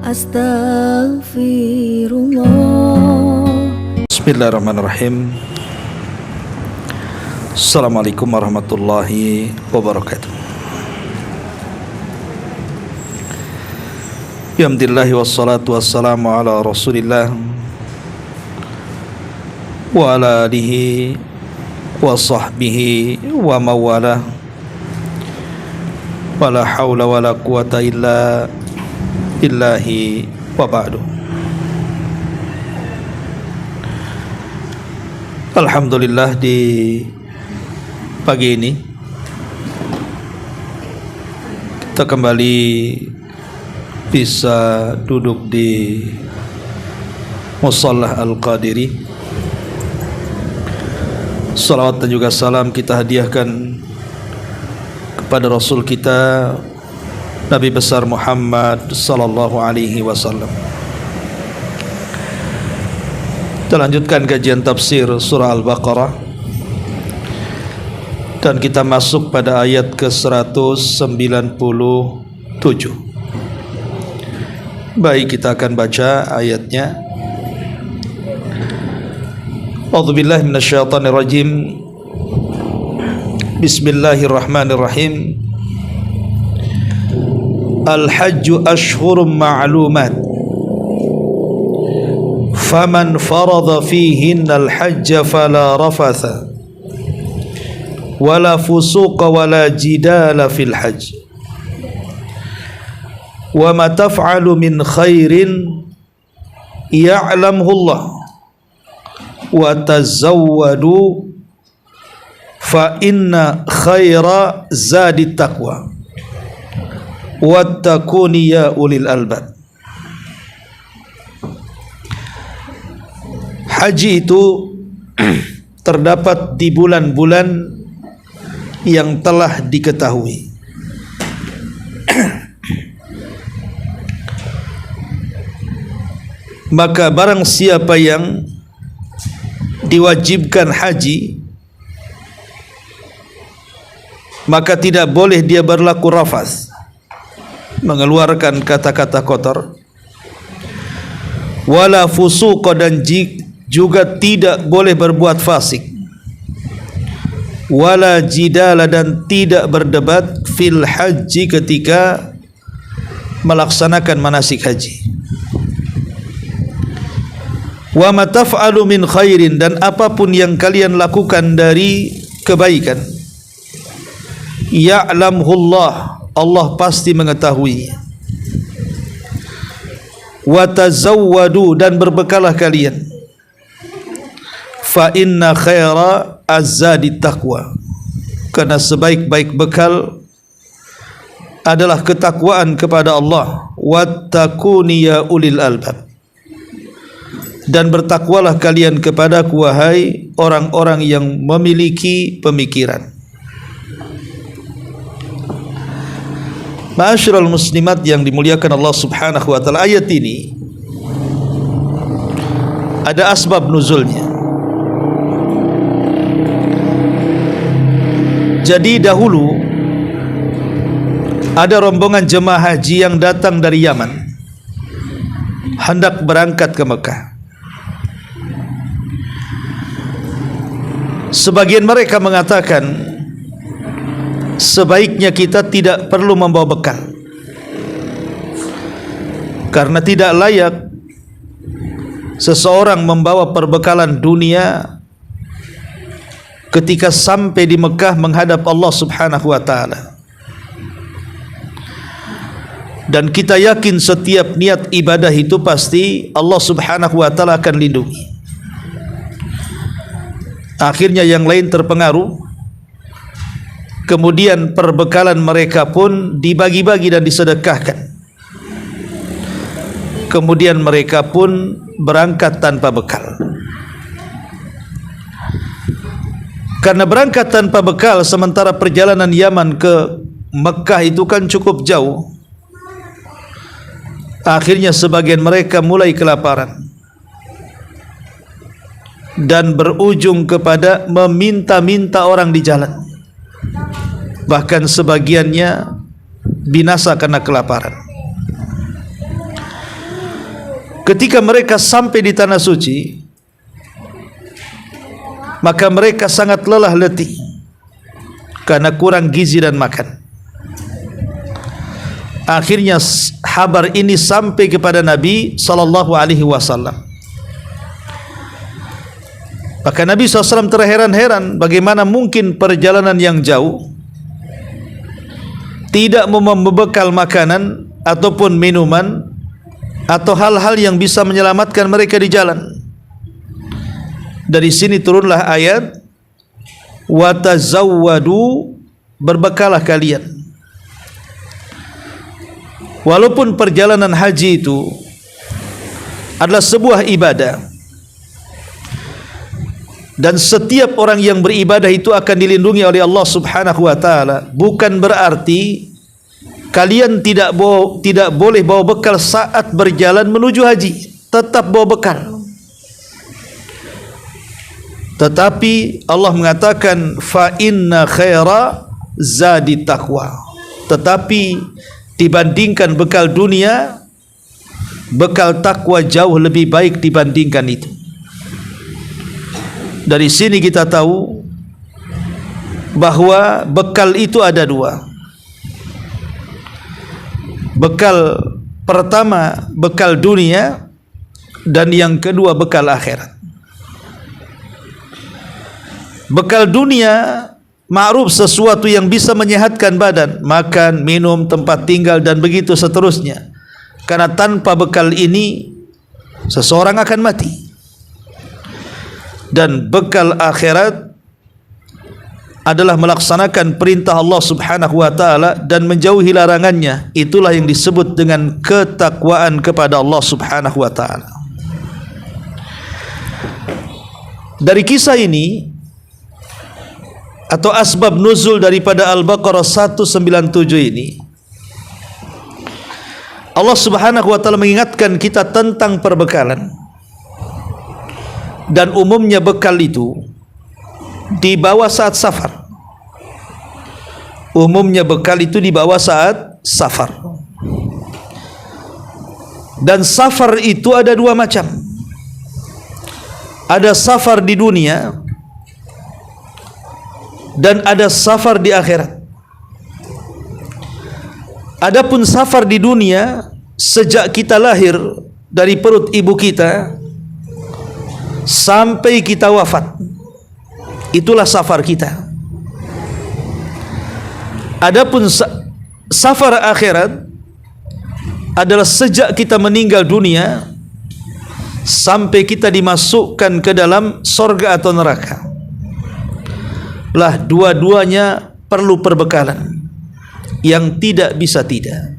Astaghfirullah. Bismillahirrahmanirrahim. Assalamualaikum warahmatullahi wabarakatuh. Alhamdulillah wassalatu wassalamu ala Rasulillah wa ala alihi wa sahbihi wa mawalah. Wala hawla wala quwata illa billahi wa ba'du. Alhamdulillah, di pagi ini kita kembali bisa duduk di Mushallah Al-Qadiri. Salawat dan juga salam kita hadiahkan kepada Rasul kita Nabi besar Muhammad sallallahu alaihi wasallam. Kita lanjutkan kajian tafsir surah Al-Baqarah dan kita masuk pada ayat ke-197. Baik, kita akan baca ayatnya. A'udzubillahi minasyaitonirrajim. Bismillahirrahmanirrahim. Al-hajju ashhurum ma'lumat, faman farada fihinna al-hajja fala rafatha wala fusuqa wala jidala fil hajj wa ma taf'alu min khairin ya'lamhu Allah wa tazawwadu fa inna khaira zadi taqwa wattaquni ya ulil albab. Haji itu terdapat di bulan-bulan yang telah diketahui. Maka barang siapa yang diwajibkan haji, maka tidak boleh dia berlaku rafas, mengeluarkan kata-kata kotor, wala fusuqa, dan juga tidak boleh berbuat fasik, wala jidala, dan tidak berdebat fil haji ketika melaksanakan manasik haji. Wa ma taf'alu min khairin, dan apapun yang kalian lakukan dari kebaikan, ya'lamhullah, Allah pasti mengetahui. Wa tazawwadu, dan berbekalah kalian. Fa inna khaira az-zadi taqwa, karena sebaik-baik bekal adalah ketakwaan kepada Allah. Wattaquni ya ulil albab, dan bertakwalah kalian kepadaku wahai orang-orang yang memiliki pemikiran. Ma'asyiral muslimat yang dimuliakan Allah Subhanahu wa taala, ayat ini ada asbab nuzulnya. Jadi dahulu ada rombongan jemaah haji yang datang dari Yaman, hendak berangkat ke Mekah. Sebagian mereka mengatakan, sebaiknya kita tidak perlu membawa bekal, karena tidak layak seseorang membawa perbekalan dunia ketika sampai di Mekah menghadap Allah Subhanahu wa taala. Dan kita yakin setiap niat ibadah itu pasti Allah Subhanahu wa taala akan lindungi. Akhirnya yang lain terpengaruh, kemudian perbekalan mereka pun dibagi-bagi dan disedekahkan. Kemudian mereka pun berangkat tanpa bekal. Karena berangkat tanpa bekal, sementara perjalanan Yaman ke Mekah itu kan cukup jauh. Akhirnya sebagian mereka mulai kelaparan dan berujung kepada meminta-minta orang di jalan. Bahkan sebagiannya binasa karena kelaparan. ketika mereka sampai di tanah suci, maka mereka sangat lelah letih karena kurang gizi dan makan. Akhirnya kabar ini sampai kepada Nabi sallallahu alaihi wasallam. Maka Nabi SAW terheran-heran bagaimana mungkin perjalanan yang jauh tidak membekal makanan ataupun minuman atau hal-hal yang bisa menyelamatkan mereka di jalan. Dari sini turunlah ayat wa tazawwadu, berbekalah kalian. Walaupun perjalanan haji itu adalah sebuah ibadah, dan setiap orang yang beribadah itu akan dilindungi oleh Allah Subhanahu wa taala, bukan berarti kalian tidak boleh bawa bekal saat berjalan menuju haji. Tetap bawa bekal. Tetapi Allah mengatakan fa inna khaira zadi taqwa. Tetapi dibandingkan bekal dunia, bekal takwa jauh lebih baik dibandingkan itu. Dari sini kita tahu bahwa bekal itu ada dua. Bekal pertama bekal dunia, dan yang kedua bekal akhirat. Bekal dunia ma'ruf, sesuatu yang bisa menyehatkan badan, makan, minum, tempat tinggal dan begitu seterusnya. Karena tanpa bekal ini seseorang akan mati. Dan bekal akhirat adalah melaksanakan perintah Allah Subhanahu wa taala dan menjauhi larangannya. Itulah yang disebut dengan ketakwaan kepada Allah Subhanahu wa taala. Dari kisah ini atau asbab nuzul daripada Al-Baqarah 197 ini, Allah Subhanahu wa taala mengingatkan kita tentang perbekalan. Dan umumnya bekal itu dibawa saat safar. Umumnya bekal itu dibawa saat safar. Dan safar itu ada dua macam. Ada safar di dunia dan ada safar di akhirat. Adapun safar di dunia, sejak kita lahir dari perut ibu kita sampai kita wafat, itulah safar kita. Adapun safar akhirat adalah sejak kita meninggal dunia sampai kita dimasukkan ke dalam sorga atau neraka. Lah dua-duanya perlu perbekalan yang tidak bisa tidak.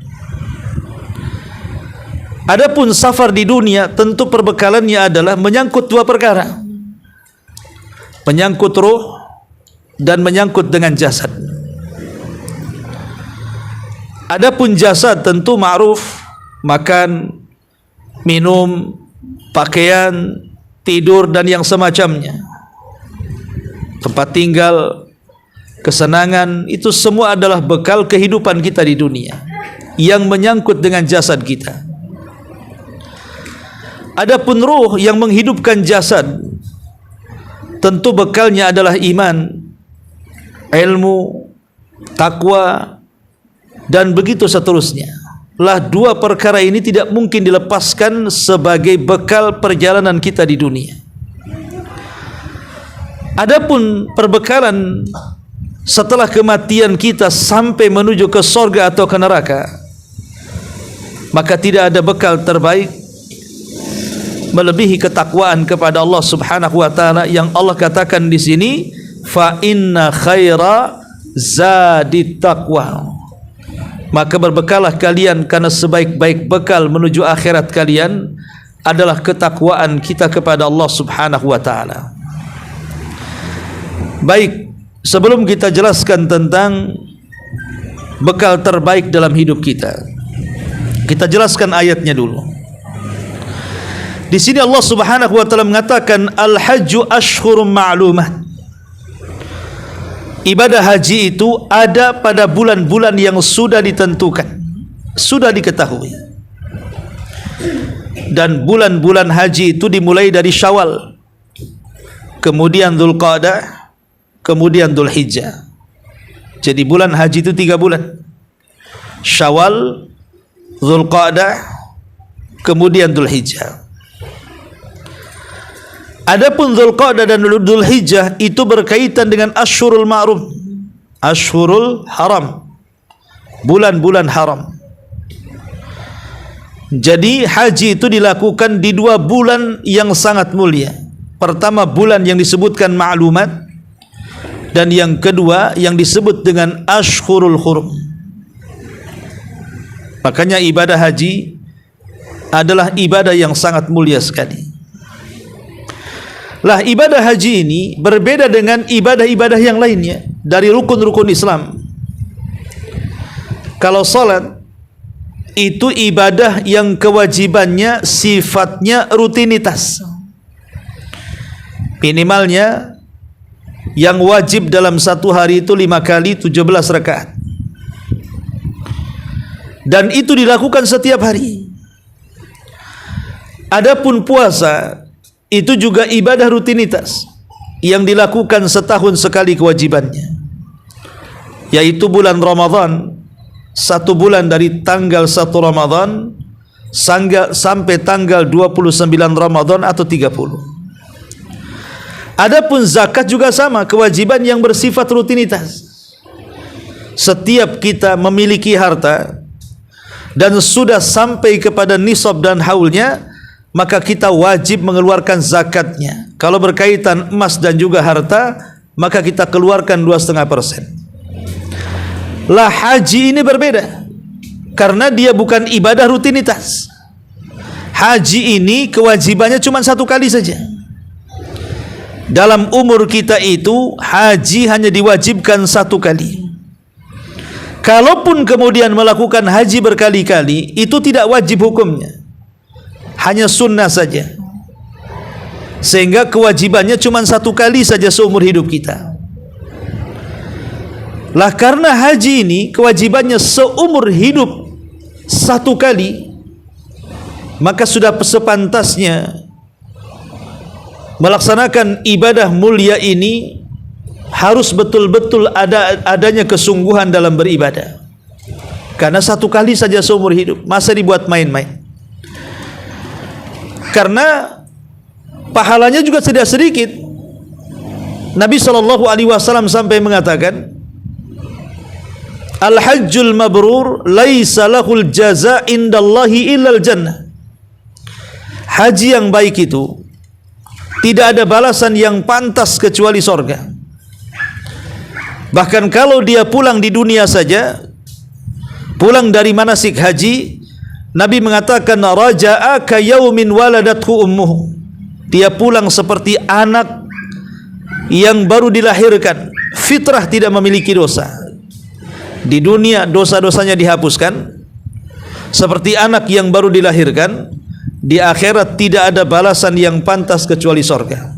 Adapun safar di dunia, tentu perbekalannya adalah menyangkut dua perkara. Menyangkut ruh dan menyangkut dengan jasad. Adapun jasad tentu ma'ruf, makan, minum, pakaian, tidur dan yang semacamnya. Tempat tinggal, kesenangan, itu semua adalah bekal kehidupan kita di dunia yang menyangkut dengan jasad kita. Adapun ruh yang menghidupkan jasad, tentu bekalnya adalah iman, ilmu, takwa dan begitu seterusnya. Lah dua perkara ini tidak mungkin dilepaskan sebagai bekal perjalanan kita di dunia. Adapun perbekalan setelah kematian kita sampai menuju ke surga atau ke neraka, maka tidak ada bekal terbaik melebihi ketakwaan kepada Allah Subhanahu wa taala yang Allah katakan di sini fa inna khaira zadi taqwa. Maka berbekalah kalian karena sebaik-baik bekal menuju akhirat kalian adalah ketakwaan kita kepada Allah Subhanahu wa taala. Baik, sebelum kita jelaskan tentang bekal terbaik dalam hidup kita, kita jelaskan ayatnya dulu. Di sini Allah Subhanahu wa taala mengatakan al-hajju ashhurum ma'lumat. Ibadah haji itu ada pada bulan-bulan yang sudah ditentukan, sudah diketahui. dan bulan-bulan haji itu dimulai dari Syawal, kemudian Dzulqa'dah, kemudian Dzulhijjah. Jadi bulan haji itu 3 bulan. Syawal, Dzulqa'dah, kemudian Dzulhijjah. Adapun Dzulqa'dah dan Dzulhijjah itu berkaitan dengan Ashhurul Ma'rum, Ashhurul Haram, bulan-bulan haram. Jadi haji itu dilakukan di 2 bulan yang sangat mulia. Pertama bulan yang disebutkan ma'lumat, dan yang kedua yang disebut dengan Ashhurul Hurum. Makanya ibadah haji adalah ibadah yang sangat mulia sekali. Lah ibadah haji ini berbeda dengan ibadah-ibadah yang lainnya dari rukun-rukun Islam. Kalau salat itu ibadah yang kewajibannya sifatnya rutinitas. Minimalnya yang wajib dalam satu hari itu 5 kali 17 rakaat. Dan itu dilakukan setiap hari. Adapun puasa itu juga ibadah rutinitas yang dilakukan setahun sekali kewajibannya, yaitu bulan Ramadan. 1 bulan dari tanggal 1 Ramadan sampai tanggal 29 Ramadan atau 30. Adapun zakat juga sama, kewajiban yang bersifat rutinitas. Setiap kita memiliki harta dan sudah sampai kepada nisab dan haulnya, maka kita wajib mengeluarkan zakatnya. Kalau berkaitan emas dan juga harta, maka kita keluarkan 2,5%. Lah haji ini berbeda, karena dia bukan ibadah rutinitas. Haji ini kewajibannya cuma 1 kali saja. Dalam umur kita itu haji hanya diwajibkan 1 kali. Kalaupun kemudian melakukan haji berkali-kali, itu tidak wajib hukumnya, hanya sunnah saja. Sehingga kewajibannya cuma 1 kali saja seumur hidup kita. Lah karena haji ini kewajibannya seumur hidup 1 kali, maka sudah sepantasnya melaksanakan ibadah mulia ini harus betul-betul adanya kesungguhan dalam beribadah. Karena 1 kali saja seumur hidup, masa dibuat main-main. Karena pahalanya juga tidak sedikit. Nabi SAW sampai mengatakan, Al-hajjul mabrur laisa lahul jaza indallahi illal jannah. Haji yang baik itu tidak ada balasan yang pantas kecuali sorga. Bahkan kalau dia pulang di dunia saja, pulang dari manasik haji, Nabi mengatakan raja'a ka yaumin waladathu ummuhu. Dia pulang seperti anak yang baru dilahirkan, fitrah tidak memiliki dosa. Di dunia dosa-dosanya dihapuskan, seperti anak yang baru dilahirkan. Di akhirat tidak ada balasan yang pantas kecuali sorga.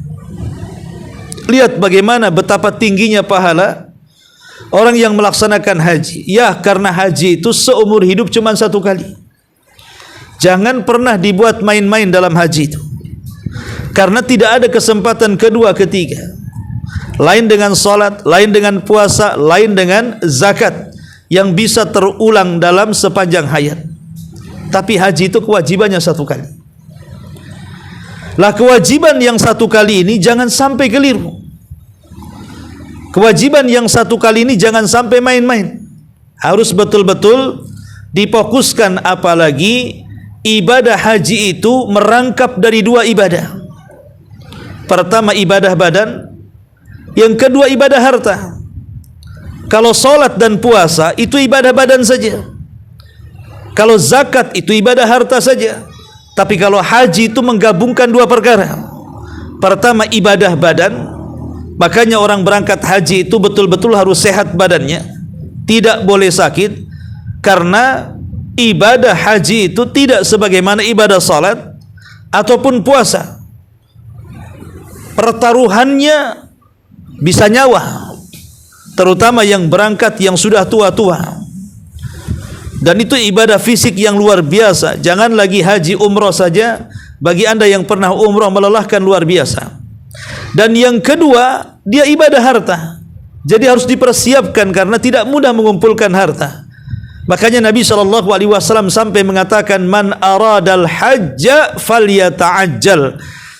Lihat bagaimana betapa tingginya pahala orang yang melaksanakan haji. Ya, karena haji itu seumur hidup cuma 1 kali. Jangan pernah dibuat main-main dalam haji itu, karena tidak ada kesempatan kedua ketiga. Lain dengan salat, lain dengan puasa, lain dengan zakat yang bisa terulang dalam sepanjang hayat. Tapi haji itu kewajibannya 1 kali. Lah kewajiban yang 1 kali ini jangan sampai keliru. Kewajiban yang 1 kali ini jangan sampai main-main. Harus betul-betul difokuskan, apalagi ibadah haji itu merangkap dari 2 ibadah. Pertama ibadah badan, yang kedua ibadah harta. Kalau salat dan puasa itu ibadah badan saja. Kalau zakat itu ibadah harta saja. Tapi kalau haji itu menggabungkan 2 perkara. Pertama ibadah badan, makanya orang berangkat haji itu betul-betul harus sehat badannya, tidak boleh sakit, karena ibadah haji itu tidak sebagaimana ibadah salat ataupun puasa. Pertaruhannya bisa nyawa, terutama yang berangkat yang sudah tua-tua. Dan itu ibadah fisik yang luar biasa. Jangan lagi haji umrah saja, bagi anda yang pernah umrah melelahkan luar biasa. Dan yang kedua, dia ibadah harta. Jadi harus dipersiapkan karena tidak mudah mengumpulkan harta. Makanya Nabi SAW sampai mengatakan, man aradal hajja falyata'ajjal.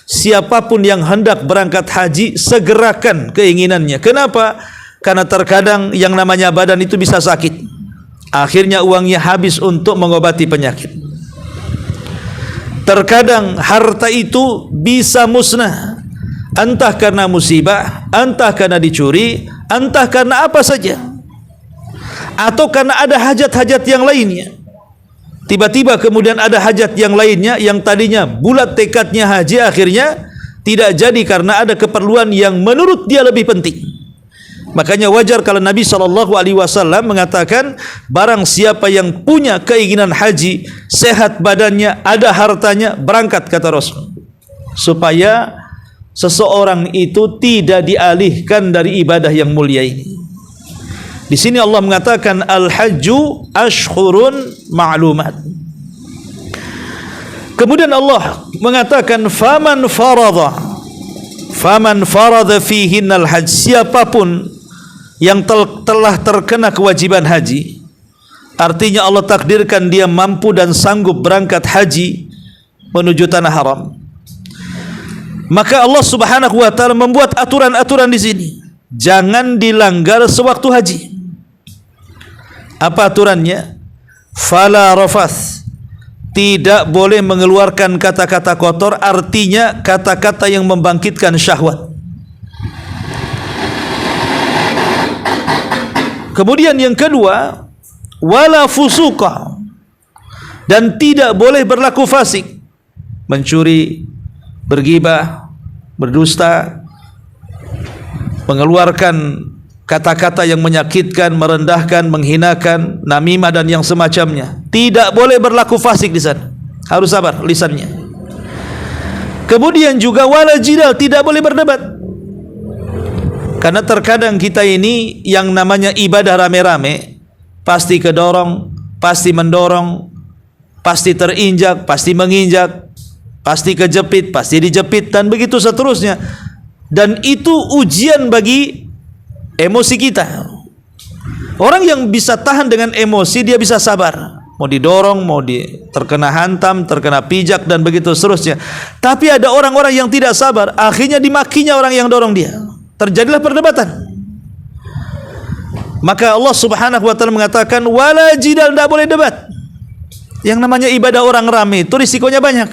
Siapapun yang hendak berangkat haji, segerakan keinginannya. Kenapa? Karena terkadang yang namanya badan itu bisa sakit. Akhirnya uangnya habis untuk mengobati penyakit. Terkadang harta itu bisa musnah. Entah karena musibah, entah karena dicuri, entah karena apa saja. Atau karena ada hajat-hajat yang lainnya. Tiba-tiba kemudian ada hajat yang lainnya yang tadinya bulat tekadnya haji, akhirnya tidak jadi karena ada keperluan yang menurut dia lebih penting. Makanya wajar kalau Nabi SAW mengatakan, barang siapa yang punya keinginan haji, sehat badannya, ada hartanya, berangkat, kata Rasul. Supaya seseorang itu tidak dialihkan dari ibadah yang mulia ini. Di sini Allah mengatakan al-hajju ashhurun ma'lumat. Kemudian Allah mengatakan faman farada fihinnal hajj. Siapapun yang telah terkena kewajiban haji, artinya Allah takdirkan dia mampu dan sanggup berangkat haji menuju tanah haram, maka Allah Subhanahu wa taala membuat aturan-aturan di sini. Jangan dilanggar sewaktu haji. Apa aturannya? Fala rafath. Tidak boleh mengeluarkan kata-kata kotor, artinya kata-kata yang membangkitkan syahwat. Kemudian yang kedua, wala fusuqa. Dan tidak boleh berlaku fasik. Mencuri, bergibah, berdusta, mengeluarkan kata-kata yang menyakitkan, merendahkan, menghinakan, namimah dan yang semacamnya. Tidak boleh berlaku fasik di sana. Harus sabar lisannya. Kemudian juga wala jidal, tidak boleh berdebat. Karena terkadang kita ini yang namanya ibadah rame-rame, pasti kedorong, pasti mendorong, pasti terinjak, pasti menginjak, pasti kejepit, pasti dijepit, dan begitu seterusnya. Dan itu ujian bagi emosi kita. Orang yang bisa tahan dengan emosi, dia bisa sabar. Mau didorong, mau terkena hantam, terkena pijak, dan begitu seterusnya. Tapi ada orang-orang yang tidak sabar, akhirnya dimakinya orang yang dorong dia. Terjadilah perdebatan. Maka Allah Subhanahu wa taala mengatakan wala jidal, tidak boleh debat. Yang namanya ibadah orang ramai itu risikonya banyak.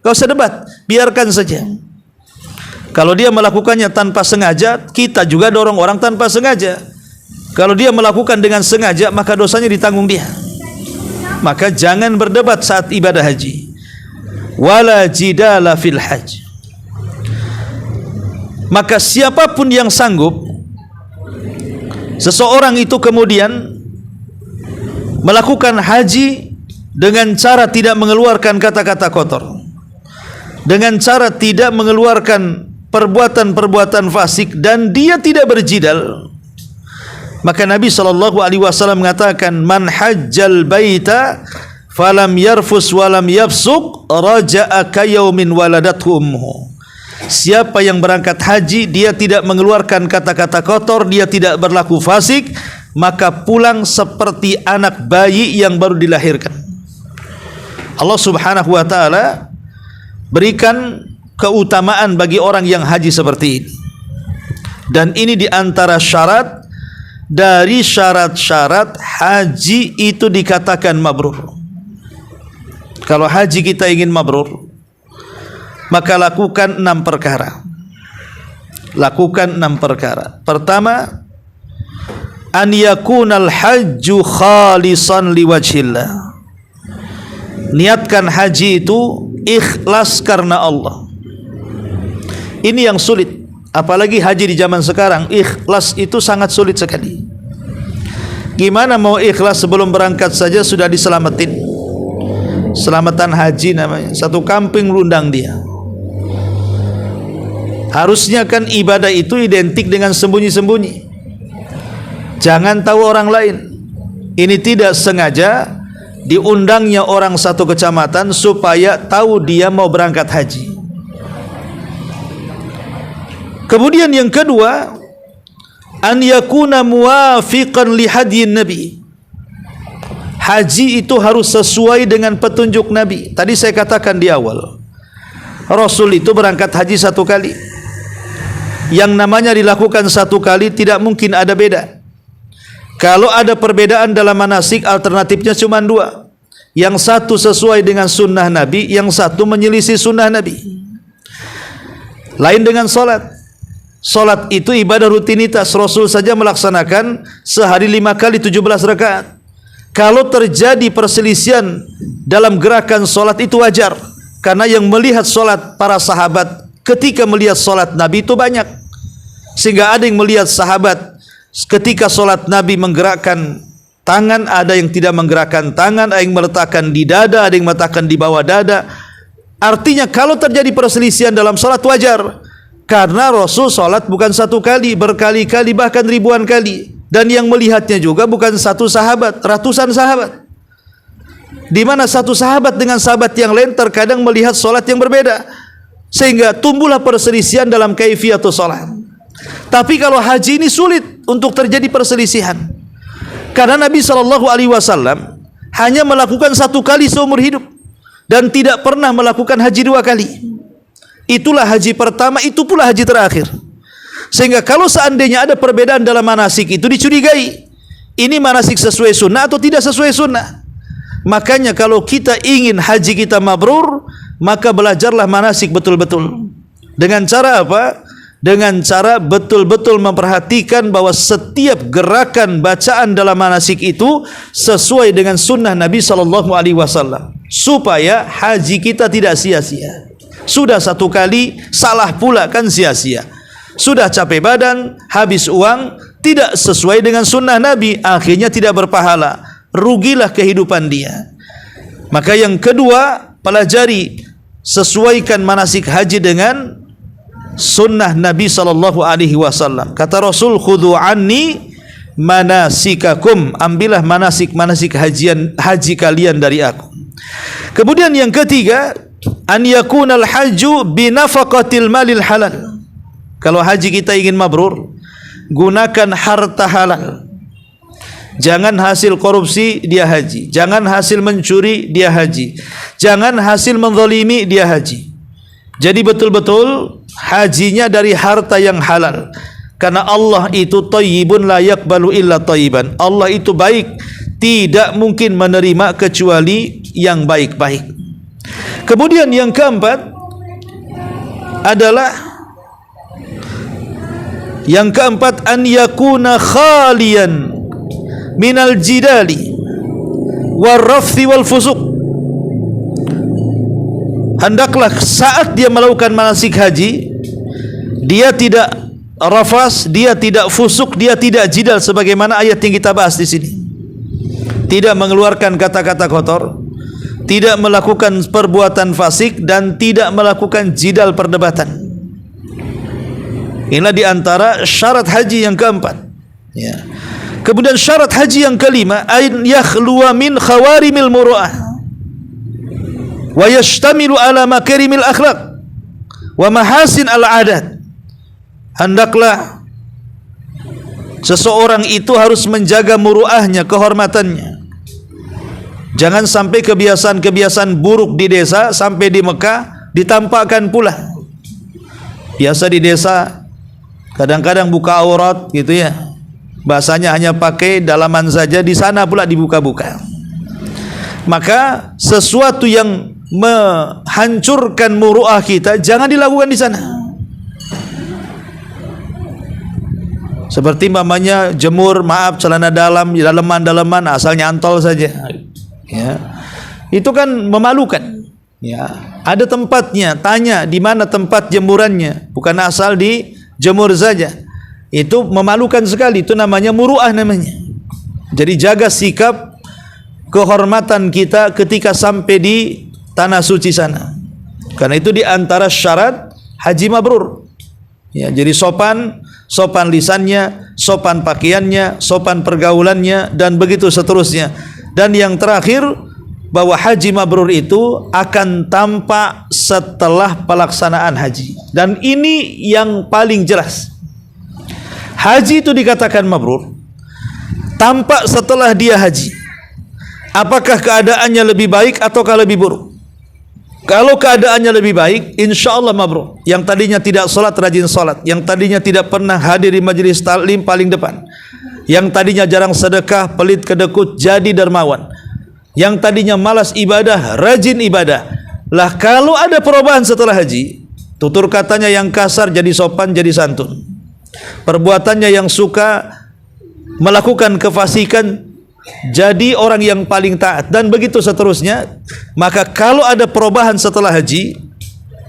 Gak usah debat, biarkan saja. Kalau dia melakukannya tanpa sengaja, kita juga dorong orang tanpa sengaja. Kalau dia melakukan dengan sengaja, maka dosanya ditanggung dia. Maka jangan berdebat saat ibadah haji. Wala jidala fil hajj. Maka siapapun yang sanggup, seseorang itu kemudian melakukan haji dengan cara tidak mengeluarkan kata-kata kotor, dengan cara tidak mengeluarkan perbuatan-perbuatan fasik, dan dia tidak berjidal, maka Nabi SAW mengatakan man hajjal baita falam yarfus walam yafsuk raja'a kayaumin waladathu ummuhu. Siapa yang berangkat haji, dia tidak mengeluarkan kata-kata kotor, dia tidak berlaku fasik, maka pulang seperti anak bayi yang baru dilahirkan. Allah Subhanahu wa taala berikan keutamaan bagi orang yang haji seperti ini. Dan ini diantara syarat dari syarat-syarat haji itu dikatakan mabrur. Kalau haji kita ingin mabrur, maka lakukan 6 perkara. Lakukan 6 perkara. Pertama, an yakunal hajju khalisan liwajhillah. Niatkan haji itu ikhlas karena Allah. Ini yang sulit. Apalagi haji di zaman sekarang, ikhlas itu sangat sulit sekali. Gimana mau ikhlas sebelum berangkat saja sudah diselamatin. Selamatan haji namanya. Satu kampung lundang dia. Harusnya kan ibadah itu identik dengan sembunyi-sembunyi. Jangan tahu orang lain. Ini tidak sengaja, diundangnya orang satu kecamatan supaya tahu dia mau berangkat haji. Kemudian yang kedua, an yakuna muwafiqan li hadyin nabi. Haji itu harus sesuai dengan petunjuk Nabi. Tadi saya katakan di awal, Rasul itu berangkat haji satu kali. Yang namanya dilakukan satu kali tidak mungkin ada beda. Kalau ada perbedaan dalam manasik, alternatifnya cuma dua. Yang satu sesuai dengan sunnah Nabi, yang satu menyelisih sunnah Nabi. Lain dengan solat. Solat itu ibadah rutinitas. Rasul saja melaksanakan sehari 5 kali 17 rakaat. Kalau terjadi perselisihan dalam gerakan solat itu wajar, karena yang melihat solat para sahabat ketika melihat solat Nabi itu banyak, sehingga ada yang melihat sahabat ketika solat Nabi menggerakkan tangan, ada yang tidak menggerakkan tangan, ada yang meletakkan di dada, ada yang meletakkan di bawah dada. Artinya kalau terjadi perselisihan dalam solat wajar, karena Rasul solat bukan satu kali, berkali-kali, bahkan ribuan kali. Dan yang melihatnya juga bukan satu sahabat, ratusan sahabat. Di mana satu sahabat dengan sahabat yang lain terkadang melihat solat yang berbeda, sehingga tumbuhlah perselisihan dalam kaifiatus solat. Tapi kalau haji ini sulit untuk terjadi perselisihan, karena Nabi SAW hanya melakukan satu kali seumur hidup dan tidak pernah melakukan haji 2 kali. Itulah haji pertama, itu pula haji terakhir. Sehingga kalau seandainya ada perbedaan dalam manasik itu dicurigai, ini manasik sesuai sunnah atau tidak sesuai sunnah. Makanya kalau kita ingin haji kita mabrur, maka belajarlah manasik betul-betul. Dengan cara apa? Dengan cara betul-betul memperhatikan bahwa setiap gerakan bacaan dalam manasik itu sesuai dengan sunnah Nabi SAW, supaya haji kita tidak sia-sia. Sudah satu kali salah pula kan sia-sia. Sudah capek badan, habis uang, tidak sesuai dengan sunnah Nabi, akhirnya tidak berpahala, rugilah kehidupan dia. Maka yang kedua, pelajari, sesuaikan manasik haji dengan sunnah Nabi SAW. Kata Rasul, khudhu anni manasikakum, ambillah manasik haji kalian dari aku. Kemudian yang ketiga, an yakunal hajju binafaqatil malil halal. Kalau haji kita ingin mabrur, gunakan harta halal. Jangan hasil korupsi dia haji, jangan hasil mencuri dia haji, jangan hasil menzalimi dia haji. Jadi betul-betul hajinya dari harta yang halal. Karena Allah itu thayyibun la yaqbalu illa thayyiban. Allah itu baik, tidak mungkin menerima kecuali yang baik-baik. Kemudian yang keempat adalah an yakuna khalian minal jidali warrafthi wal fusuq. Hendaklah saat dia melakukan manasik haji, dia tidak rafas, dia tidak fusuk, dia tidak jidal, sebagaimana ayat yang kita bahas di sini. Tidak mengeluarkan kata-kata kotor, tidak melakukan perbuatan fasik, dan tidak melakukan jidal perdebatan. Inilah di antara syarat haji yang keempat. Ya. Kemudian syarat haji yang kelima, an yakhluwa min khawarimil muru'ah wa yashtamilu ala makarimil akhlaq wa mahasin al-adat. Hendaklah seseorang itu harus menjaga muru'ahnya, kehormatannya. Jangan sampai kebiasaan-kebiasaan buruk di desa sampai di Mekah ditampakkan pula. Biasa di desa kadang-kadang buka aurat gitu ya. Bahasanya hanya pakai dalaman saja, di sana pula dibuka-buka. Maka sesuatu yang menghancurkan muru'ah kita jangan dilakukan di sana. Seperti mamanya jemur, celana dalam, dalaman asal nyantol saja. Ya. Itu kan memalukan. Ya. Ada tempatnya, tanya di mana tempat jemurannya, bukan asal dijemur saja. Itu memalukan sekali, itu namanya muru'ah namanya. Jadi jaga sikap kehormatan kita ketika sampai di tanah suci sana. Karena itu di antara syarat haji mabrur. Ya, jadi sopan lisannya, sopan pakaiannya, sopan pergaulannya, dan begitu seterusnya. Dan yang terakhir, bahwa haji mabrur itu akan tampak setelah pelaksanaan haji. Dan ini yang paling jelas. Haji itu dikatakan mabrur tampak setelah dia haji. Apakah keadaannya lebih baik ataukah lebih buruk? Kalau keadaannya lebih baik, insya Allah mabrur. Yang tadinya tidak salat, rajin salat. Yang tadinya tidak pernah hadir di majelis taklim, paling depan. Yang tadinya jarang sedekah, pelit kedekut, jadi dermawan. Yang tadinya malas ibadah, rajin ibadah. Lah kalau ada perubahan setelah haji, tutur katanya yang kasar jadi sopan, jadi santun. Perbuatannya yang suka melakukan kefasikan, jadi orang yang paling taat, dan begitu seterusnya. Maka kalau ada perubahan setelah haji,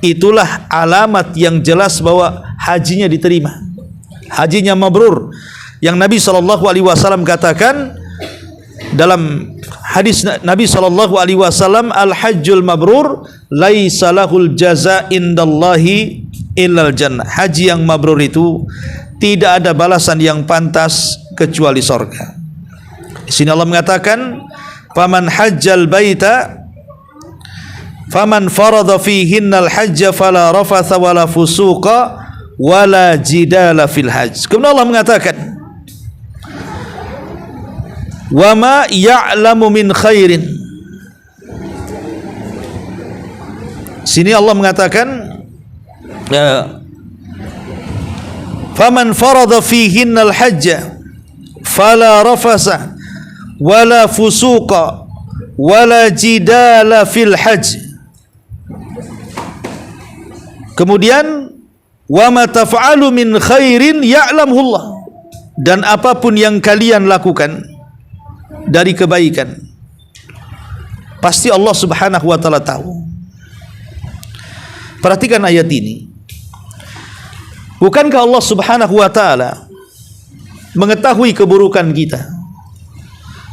itulah alamat yang jelas bahwa hajinya diterima, hajinya mabrur. Yang Nabi SAW katakan dalam hadis Nabi SAW, al-hajjul mabrur laisa lahul jaza indallahi illal jannah. Haji yang mabrur itu tidak ada balasan yang pantas kecuali surga. Di sini Allah mengatakan, faman hajjal baita faman farada fihinnal hajja fala rafatha wala fusuqa wala jidala fil hajj. Kemudian Allah mengatakan, wa ma ya'lamu min khairin. Sini Allah mengatakan, faman farada fihinnal hajja fala rafasa wala fusuqa wala jidala fil hajj. Kemudian wa ma taf'alu min khairin ya'lamhu Allah. Dan apapun yang kalian lakukan dari kebaikan, pasti Allah Subhanahu wa taala tahu. Perhatikan ayat ini. Bukankah Allah Subhanahu wa taala mengetahui keburukan kita,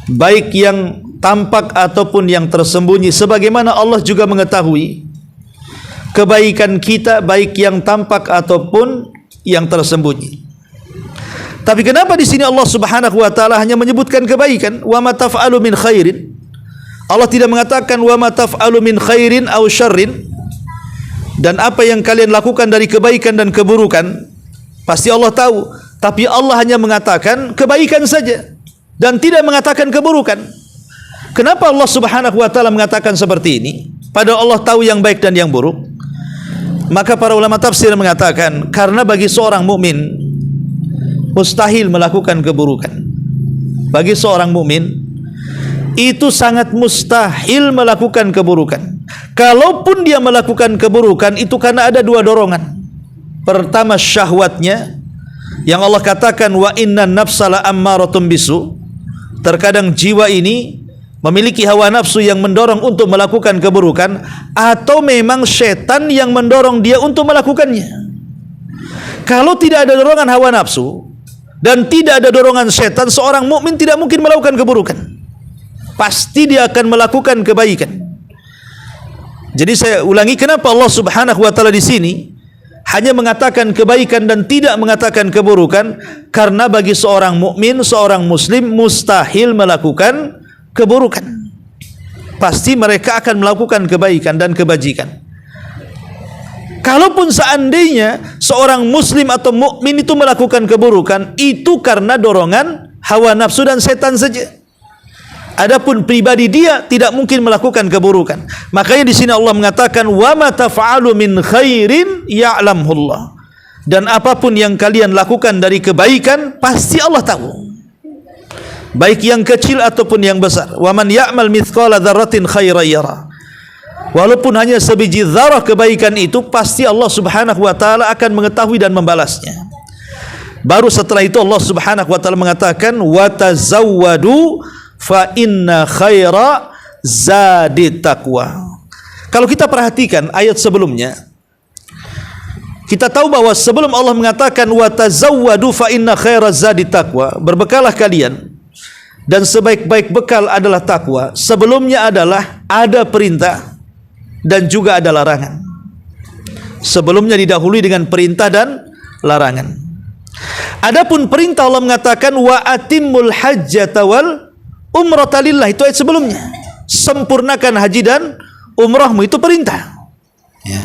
baik yang tampak ataupun yang tersembunyi, sebagaimana Allah juga mengetahui kebaikan kita, baik yang tampak ataupun yang tersembunyi. Tapi kenapa di sini Allah Subhanahu wa taala hanya menyebutkan kebaikan, wa ma taf'alu min khairin? Allah tidak mengatakan wa ma taf'alu min khairin aw syarrin. Dan apa yang kalian lakukan dari kebaikan dan keburukan, pasti Allah tahu. Tapi Allah hanya mengatakan kebaikan saja dan tidak mengatakan keburukan. Kenapa Allah Subhanahu wa taala mengatakan seperti ini? Padahal Allah tahu yang baik dan yang buruk. Maka para ulama tafsir mengatakan, karena bagi seorang mukmin mustahil melakukan keburukan. Bagi seorang mukmin itu sangat mustahil melakukan keburukan. Kalaupun dia melakukan keburukan, itu karena ada dua dorongan. Pertama, syahwatnya, yang Allah katakan wa inna nafsala ammaratun bisu. Terkadang jiwa ini memiliki hawa nafsu yang mendorong untuk melakukan keburukan, atau memang setan yang mendorong dia untuk melakukannya. Kalau tidak ada dorongan hawa nafsu dan tidak ada dorongan setan, seorang mukmin tidak mungkin melakukan keburukan. Pasti dia akan melakukan kebaikan. Jadi saya ulangi, kenapa Allah Subhanahu wa taala di sini hanya mengatakan kebaikan dan tidak mengatakan keburukan? Karena bagi seorang mukmin, seorang muslim mustahil melakukan keburukan. Pasti mereka akan melakukan kebaikan dan kebajikan. Kalaupun seandainya seorang muslim atau mukmin itu melakukan keburukan, itu karena dorongan hawa nafsu dan setan saja. Adapun pribadi dia tidak mungkin melakukan keburukan. Makanya di sini Allah mengatakan wa ma taf'alu min khairin ya'lamhu Allah. Dan apapun yang kalian lakukan dari kebaikan, pasti Allah tahu. Baik yang kecil ataupun yang besar. Wa man ya'mal mithqala dzarratin khairan yara. Walaupun hanya sebiji zarah kebaikan itu, pasti Allah Subhanahu wa taala akan mengetahui dan membalasnya. Baru setelah itu Allah Subhanahu wa taala mengatakan wa tazawwadu fa inna khaira zadi taqwa. Kalau kita perhatikan ayat sebelumnya, kita tahu bahwa sebelum Allah mengatakan wa tazawwadu fa inna khaira zadi taqwa, berbekalah kalian dan sebaik-baik bekal adalah takwa, sebelumnya adalah ada perintah dan juga ada larangan. Sebelumnya didahului dengan perintah dan larangan. Adapun perintah Allah mengatakan wa atimmul hajjata wal umrata lillah, itu ayat sebelumnya. sempurnakan haji dan umrahmu, itu perintah. Ya.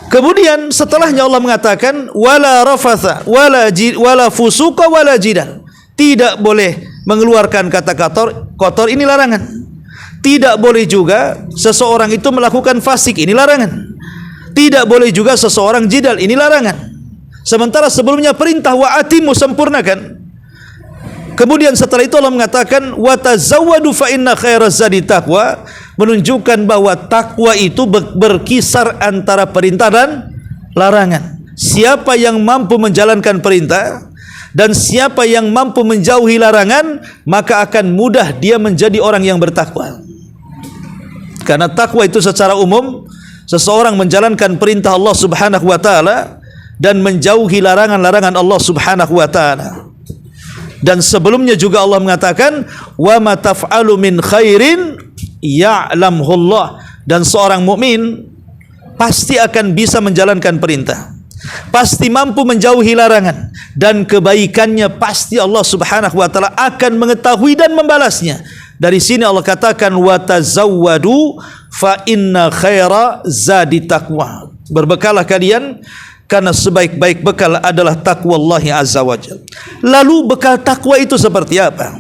Kemudian setelahnya Allah mengatakan wala rafatha wala fusuqa wala jidal. Tidak boleh mengeluarkan kata kotor, ini larangan. Tidak boleh juga seseorang itu melakukan fasik, ini larangan. Tidak boleh juga seseorang jidal, ini larangan. Sementara sebelumnya perintah wa atimu, sempurnakan. Kemudian setelah itu Allah mengatakan wa tazawwadu fa inna khairaz zadi taqwa, menunjukkan bahwa takwa itu berkisar antara perintah dan larangan. Siapa yang mampu menjalankan perintah dan siapa yang mampu menjauhi larangan, maka akan mudah dia menjadi orang yang bertakwa. Karena takwa itu secara umum seseorang menjalankan perintah Allah Subhanahu wa taala dan menjauhi larangan-larangan Allah Subhanahu wa taala. Dan sebelumnya juga Allah mengatakan wa ma taf'alu min khairin ya'lamhullah, dan seorang mukmin pasti akan bisa menjalankan perintah, pasti mampu menjauhi larangan, dan kebaikannya pasti Allah Subhanahu wa taala akan mengetahui dan membalasnya. Dari sini Allah katakan wa tazawwadu fa inna khaira zadi taqwa. Berbekalah kalian karena sebaik-baik bekal adalah takwa Allah Azza wa Jalla. Lalu bekal takwa itu seperti apa?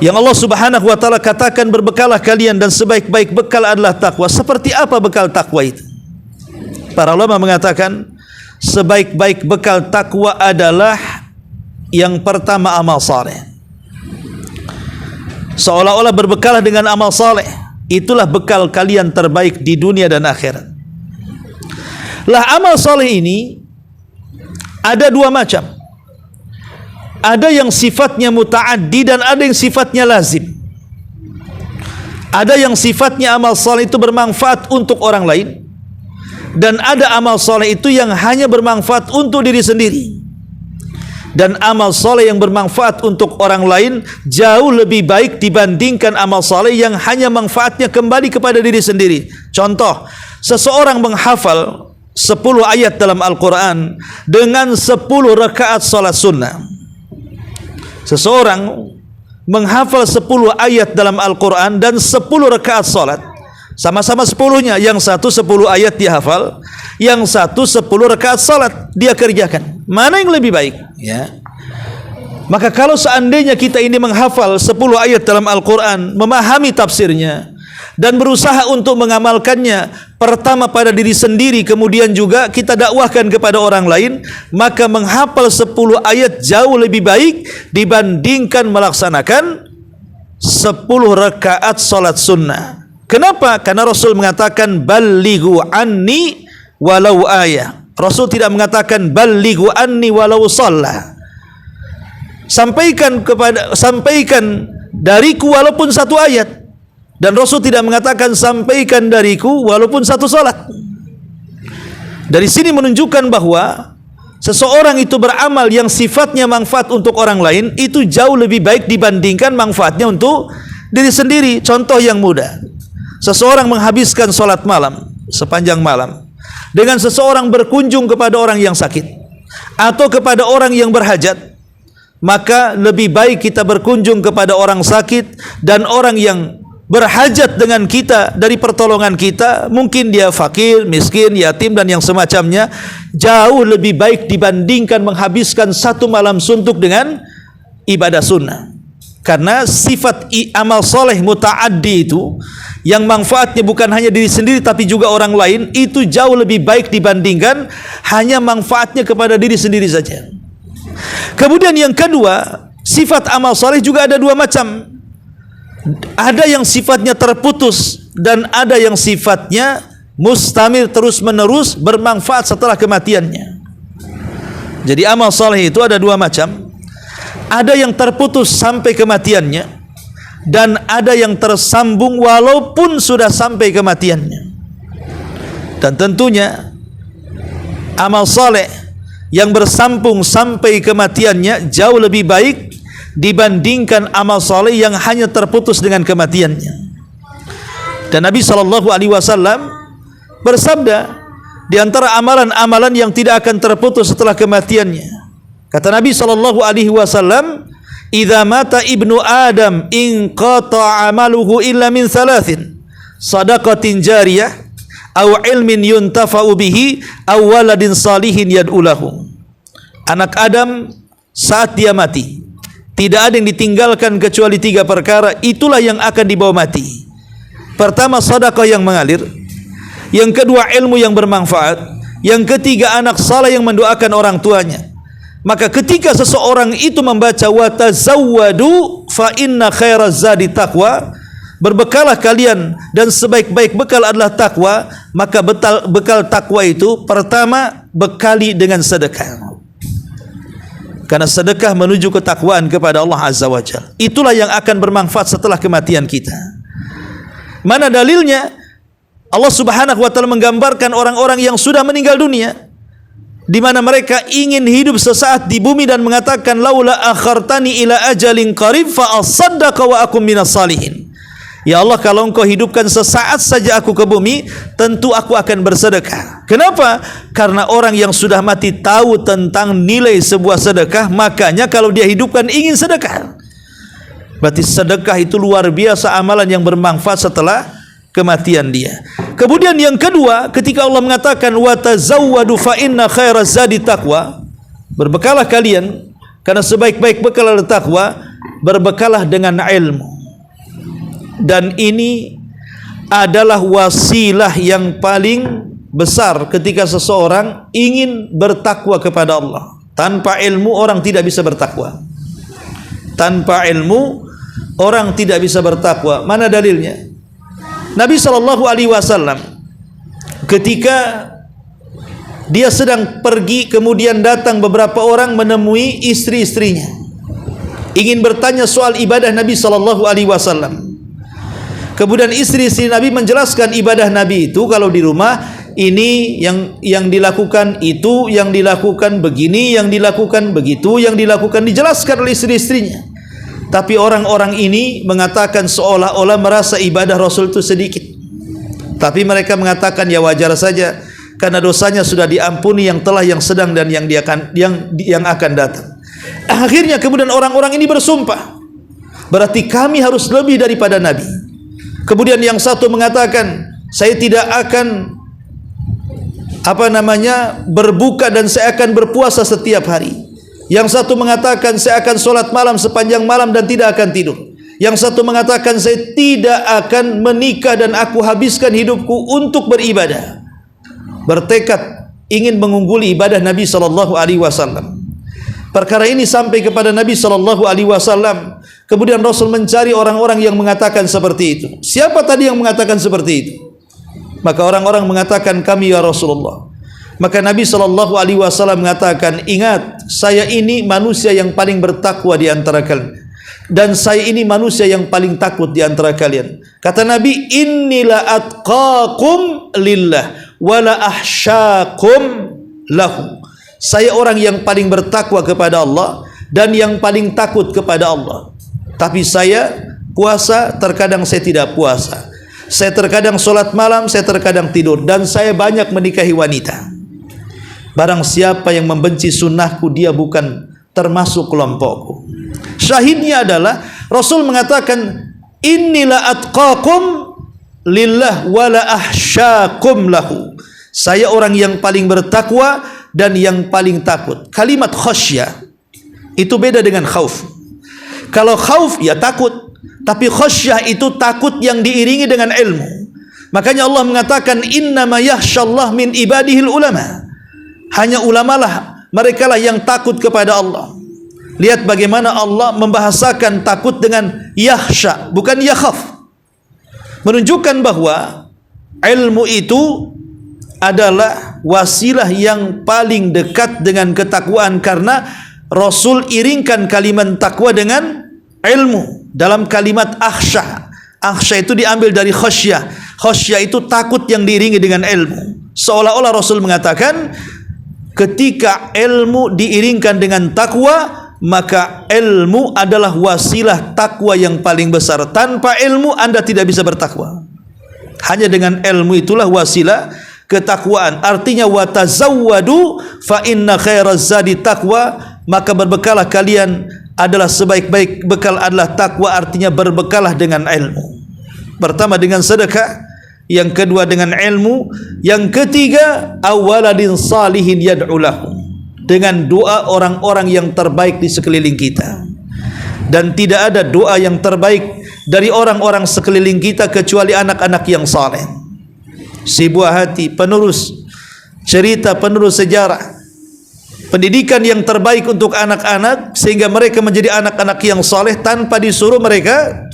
Yang Allah Subhanahu wa taala katakan berbekalah kalian dan sebaik-baik bekal adalah takwa. Seperti apa bekal takwa itu? Para ulama mengatakan sebaik-baik bekal takwa adalah yang pertama amal saleh. Seolah-olah berbekalah dengan amal saleh, itulah bekal kalian terbaik di dunia dan akhirat. Lah amal saleh ini ada dua macam. Ada yang sifatnya muta'addi dan ada yang sifatnya lazim. Ada yang sifatnya amal saleh itu bermanfaat untuk orang lain, dan ada amal saleh itu yang hanya bermanfaat untuk diri sendiri. Dan amal saleh yang bermanfaat untuk orang lain jauh lebih baik dibandingkan amal saleh yang hanya manfaatnya kembali kepada diri sendiri. Contoh, seseorang menghafal 10 ayat dalam Al-Quran dengan 10 rakaat salat sunnah. Seseorang menghafal 10 ayat dalam Al-Quran dan 10 rakaat salat, sama-sama 10-nya, yang satu 10 ayat dia hafal, yang satu 10 rakaat salat dia kerjakan. Mana yang lebih baik? Ya. Maka kalau seandainya kita ini menghafal 10 ayat dalam Al-Quran, memahami tafsirnya dan berusaha untuk mengamalkannya, pertama pada diri sendiri, kemudian juga kita dakwahkan kepada orang lain, maka menghafal 10 ayat jauh lebih baik dibandingkan melaksanakan 10 rakaat salat sunnah. Kenapa? Karena Rasul mengatakan ballighu anni walau ayah. Rasul tidak mengatakan ballighu anni walau shalla. Sampaikan dariku walaupun satu ayat. Dan Rasul tidak mengatakan sampaikan dariku walaupun satu salat. Dari sini menunjukkan bahwa seseorang itu beramal yang sifatnya manfaat untuk orang lain itu jauh lebih baik dibandingkan manfaatnya untuk diri sendiri. Contoh yang mudah, seseorang menghabiskan salat malam sepanjang malam dengan seseorang berkunjung kepada orang yang sakit atau kepada orang yang berhajat, maka lebih baik kita berkunjung kepada orang sakit dan orang yang berhajat dengan kita dari pertolongan kita. Mungkin dia fakir, miskin, yatim dan yang semacamnya, jauh lebih baik dibandingkan menghabiskan satu malam suntuk dengan ibadah sunnah. Karena sifat amal soleh muta'addi itu, yang manfaatnya bukan hanya diri sendiri tapi juga orang lain, itu jauh lebih baik dibandingkan hanya manfaatnya kepada diri sendiri saja. Kemudian yang kedua, sifat amal soleh juga ada dua macam. Ada yang sifatnya terputus dan ada yang sifatnya mustamir, terus menerus bermanfaat setelah kematiannya. Jadi amal soleh itu ada dua macam. Ada yang terputus sampai kematiannya dan ada yang tersambung walaupun sudah sampai kematiannya. Dan tentunya amal soleh yang bersambung sampai kematiannya jauh lebih baik dibandingkan amal soleh yang hanya terputus dengan kematiannya. Dan Nabi SAW bersabda, di antara amalan-amalan yang tidak akan terputus setelah kematiannya, kata Nabi SAW, idza mata ibnu adam in qata amaluhu illa min thalathin sadaqatin jariyah aw ilmin yuntafa'u bihi aw waladin salihin yad'u lahu. Anak Adam saat dia mati tidak ada yang ditinggalkan kecuali 3 perkara, itulah yang akan dibawa mati. Pertama, sedekah yang mengalir. Yang kedua, ilmu yang bermanfaat. Yang ketiga, anak saleh yang mendoakan orang tuanya. Maka ketika seseorang itu membaca wa tazawwadu fa inna khairaz zadi taqwa, berbekalah kalian dan sebaik-baik bekal adalah takwa, maka bekal takwa itu pertama bekali dengan sedekah. Karena sedekah menuju ketakwaan kepada Allah Azza wa Jalla. Itulah yang akan bermanfaat setelah kematian kita. Mana dalilnya? Allah Subhanahu wa taala menggambarkan orang-orang yang sudah meninggal dunia, di mana mereka ingin hidup sesaat di bumi dan mengatakan laula akhartani ila ajalin qarib fa asaddaqa wa akum minas salihin. Ya Allah, kalau Engkau hidupkan sesaat saja aku ke bumi, tentu aku akan bersedekah. Kenapa? Karena orang yang sudah mati tahu tentang nilai sebuah sedekah, makanya kalau dia hidupkan ingin sedekah. Berarti sedekah itu luar biasa amalan yang bermanfaat setelah kematian dia. Kemudian yang kedua, ketika Allah mengatakan wa tazawwadu fa inna khairaz zadi taqwa, berbekalah kalian karena sebaik-baik bekal adalah takwa, berbekalah dengan ilmu. Dan ini adalah wasilah yang paling besar ketika seseorang ingin bertakwa kepada Allah. Tanpa ilmu orang tidak bisa bertakwa. Tanpa ilmu orang tidak bisa bertakwa. Mana dalilnya? Nabi SAW ketika dia sedang pergi, kemudian datang beberapa orang menemui istri-istrinya, ingin bertanya soal ibadah Nabi SAW. Kemudian istri-istri Nabi menjelaskan ibadah Nabi itu kalau di rumah ini yang dilakukan, itu yang dilakukan, begini yang dilakukan, begitu yang dilakukan, dijelaskan oleh istri-istrinya. Tapi orang-orang ini mengatakan seolah-olah merasa ibadah Rasul itu sedikit. Tapi mereka mengatakan ya wajar saja karena dosanya sudah diampuni yang telah, yang sedang dan yang akan datang. Akhirnya kemudian orang-orang ini bersumpah, berarti kami harus lebih daripada Nabi. Kemudian yang satu mengatakan saya tidak akan berbuka dan saya akan berpuasa setiap hari. Yang satu mengatakan saya akan solat malam sepanjang malam dan tidak akan tidur. Yang satu mengatakan saya tidak akan menikah dan aku habiskan hidupku untuk beribadah. Bertekad ingin mengungguli ibadah Nabi SAW. Perkara ini sampai kepada Nabi SAW. Kemudian Rasul mencari orang-orang yang mengatakan seperti itu. Siapa tadi yang mengatakan seperti itu? Maka orang-orang mengatakan kami ya Rasulullah. Maka Nabi SAW mengatakan, ingat, saya ini manusia yang paling bertakwa di antara kalian, dan saya ini manusia yang paling takut di antara kalian. Kata Nabi, innila atqakum lillah wala ahsyakum lahu. Saya orang yang paling bertakwa kepada Allah dan yang paling takut kepada Allah. Tapi saya puasa, terkadang saya tidak puasa. Saya terkadang solat malam, saya terkadang tidur, dan saya banyak menikahi wanita. Barang siapa yang membenci sunnahku, dia bukan termasuk kelompokku. Syahidnya adalah Rasul mengatakan, innila atqakum lillah wala ahsyakum lahu. Saya orang yang paling bertakwa dan yang paling takut. Kalimat khasyah itu beda dengan khauf. Kalau khauf ya takut, tapi khasyah itu takut yang diiringi dengan ilmu. Makanya Allah mengatakan innama yakhsyallah min ibadihil ulama. Hanya ulamalah, mereka lah yang takut kepada Allah. Lihat bagaimana Allah membahasakan takut dengan yakhsha, bukan yakhaf. Menunjukkan bahwa ilmu itu adalah wasilah yang paling dekat dengan ketakwaan, karena Rasul iringkan kalimat takwa dengan ilmu. Dalam kalimat akhsha, akhsha itu diambil dari khasyah. Khasyah itu takut yang diiringi dengan ilmu. Seolah-olah Rasul mengatakan, ketika ilmu diiringkan dengan takwa, maka ilmu adalah wasilah takwa yang paling besar. Tanpa ilmu Anda tidak bisa bertakwa. Hanya dengan ilmu itulah wasilah ketakwaan. Artinya watazawwadu fa inna khairaz zadi taqwa, maka berbekalah kalian adalah sebaik-baik bekal adalah takwa, artinya berbekallah dengan ilmu. Pertama dengan sedekah, yang kedua dengan ilmu, yang ketiga awaladin salihin yad'u lahu, dengan doa orang-orang yang terbaik di sekeliling kita. Dan tidak ada doa yang terbaik dari orang-orang sekeliling kita kecuali anak-anak yang saleh. Si buah hati, penerus cerita, penerus sejarah, pendidikan yang terbaik untuk anak-anak sehingga mereka menjadi anak-anak yang saleh tanpa disuruh, mereka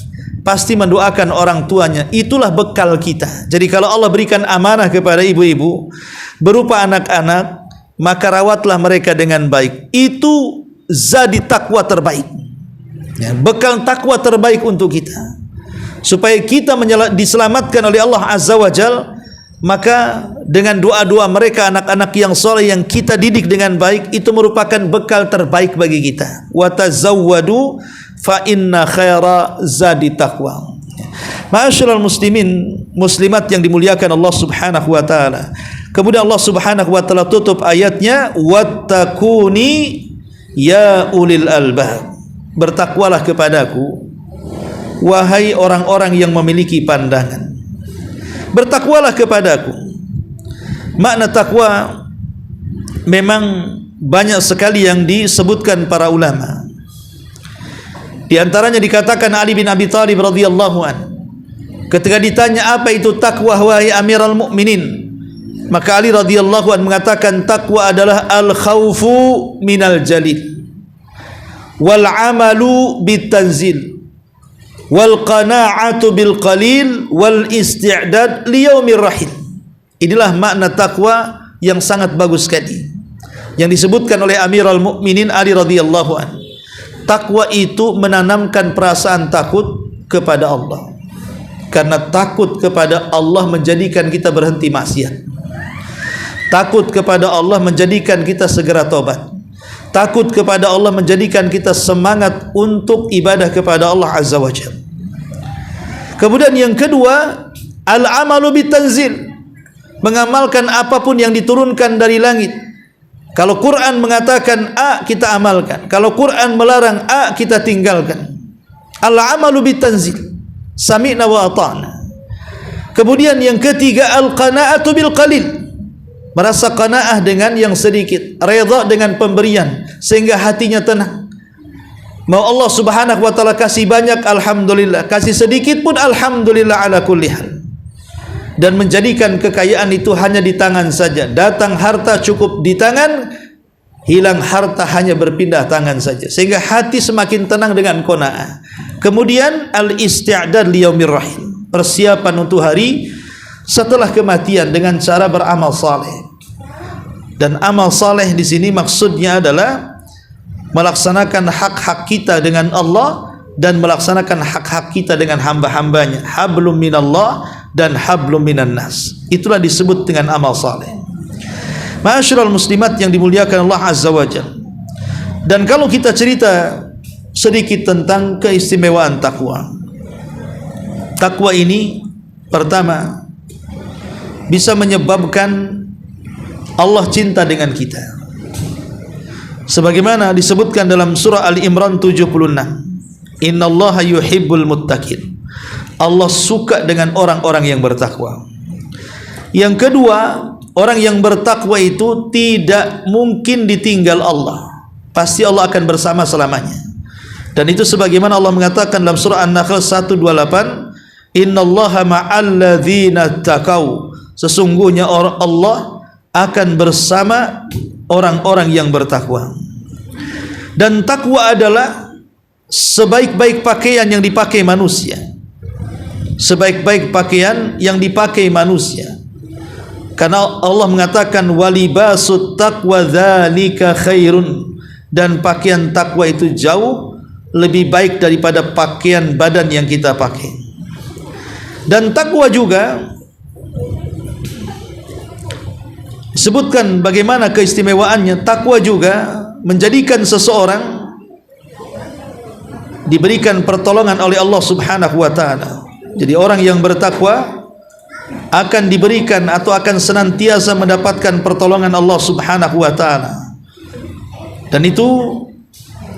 pasti mendoakan orang tuanya. Itulah bekal kita. Jadi kalau Allah berikan amanah kepada ibu-ibu berupa anak-anak, maka rawatlah mereka dengan baik. Itu zadi takwa terbaik, ya, bekal takwa terbaik untuk kita, supaya kita diselamatkan oleh Allah Azza wa Jal. Maka dengan doa-doa mereka, anak-anak yang soleh yang kita didik dengan baik, itu merupakan bekal terbaik bagi kita. Wa tazawwadu fa inna khaira zadi taqwa. Ma'asyiral muslimin muslimat yang dimuliakan Allah Subhanahu wa taala. Kemudian Allah Subhanahu wa taala tutup ayatnya, wattaquni ya ulil albab. Bertakwalah kepadaku wahai orang-orang yang memiliki pandangan. Bertakwalah kepadaku. Makna takwa memang banyak sekali yang disebutkan para ulama. Di antaranya dikatakan Ali bin Abi Thalib radhiyallahu an, ketika ditanya apa itu takwa wahai Amirul Mukminin, maka Ali radhiyallahu an mengatakan takwa adalah al khaufu minal jalil, wal amalu bitanzil, wal qana'atu bil qalil, wal isti'dad li yaumir rahil. Inilah makna takwa yang sangat bagus sekali yang disebutkan oleh Amirul Mukminin Ali radhiyallahu an. Takwa itu menanamkan perasaan takut kepada Allah, karena takut kepada Allah menjadikan kita berhenti maksiat. Takut kepada Allah menjadikan kita segera tobat. Takut kepada Allah menjadikan kita semangat untuk ibadah kepada Allah Azza wa Jalla. Kemudian yang kedua, al-amalu bitanzil, mengamalkan apapun yang diturunkan dari langit. Kalau Quran mengatakan A, kita amalkan. Kalau Quran melarang A, kita tinggalkan. Al-amalu bitanzil, sami'na wa ata'na. Kemudian yang ketiga, al-qana'atu bil qalil, merasa qanaah dengan yang sedikit, redha dengan pemberian sehingga hatinya tenang. Mau Allah Subhanahu wa taala kasih banyak, alhamdulillah, kasih sedikit pun alhamdulillah ala kulli hal. Dan menjadikan kekayaan itu hanya di tangan saja. Datang harta cukup di tangan, hilang harta hanya berpindah tangan saja, sehingga hati semakin tenang dengan qanaah. Kemudian al-isti'dad li yaumir rahim, persiapan untuk hari setelah kematian dengan cara beramal saleh. Dan amal saleh di sini maksudnya adalah melaksanakan hak-hak kita dengan Allah dan melaksanakan hak-hak kita dengan hamba-hambanya. Hablum minallah dan hablum minan nas. Itulah disebut dengan amal saleh. Ma'asyiral muslimat yang dimuliakan Allah Azza wa Jalla. Dan kalau kita cerita sedikit tentang keistimewaan takwa. Takwa ini pertama bisa menyebabkan Allah cinta dengan kita, sebagaimana disebutkan dalam surah Al-Imran 76, innallaha yuhibbul muttaqin, Allah suka dengan orang-orang yang bertakwa. Yang kedua, orang yang bertakwa itu tidak mungkin ditinggal Allah, pasti Allah akan bersama selamanya. Dan itu sebagaimana Allah mengatakan dalam surah An-Nahl 128, innallaha ma'al ladzina taqau, sesungguhnya Allah akan bersama orang-orang yang bertakwa. Dan takwa adalah sebaik-baik pakaian yang dipakai manusia. Sebaik-baik pakaian yang dipakai manusia. Karena Allah mengatakan walibasut taqwa dzalika khairun, dan pakaian takwa itu jauh lebih baik daripada pakaian badan yang kita pakai. Dan takwa juga sebutkan bagaimana keistimewaannya. Takwa juga menjadikan seseorang diberikan pertolongan oleh Allah Subhanahu wa taala. Jadi orang yang bertakwa akan diberikan atau akan senantiasa mendapatkan pertolongan Allah Subhanahu wa taala. Dan itu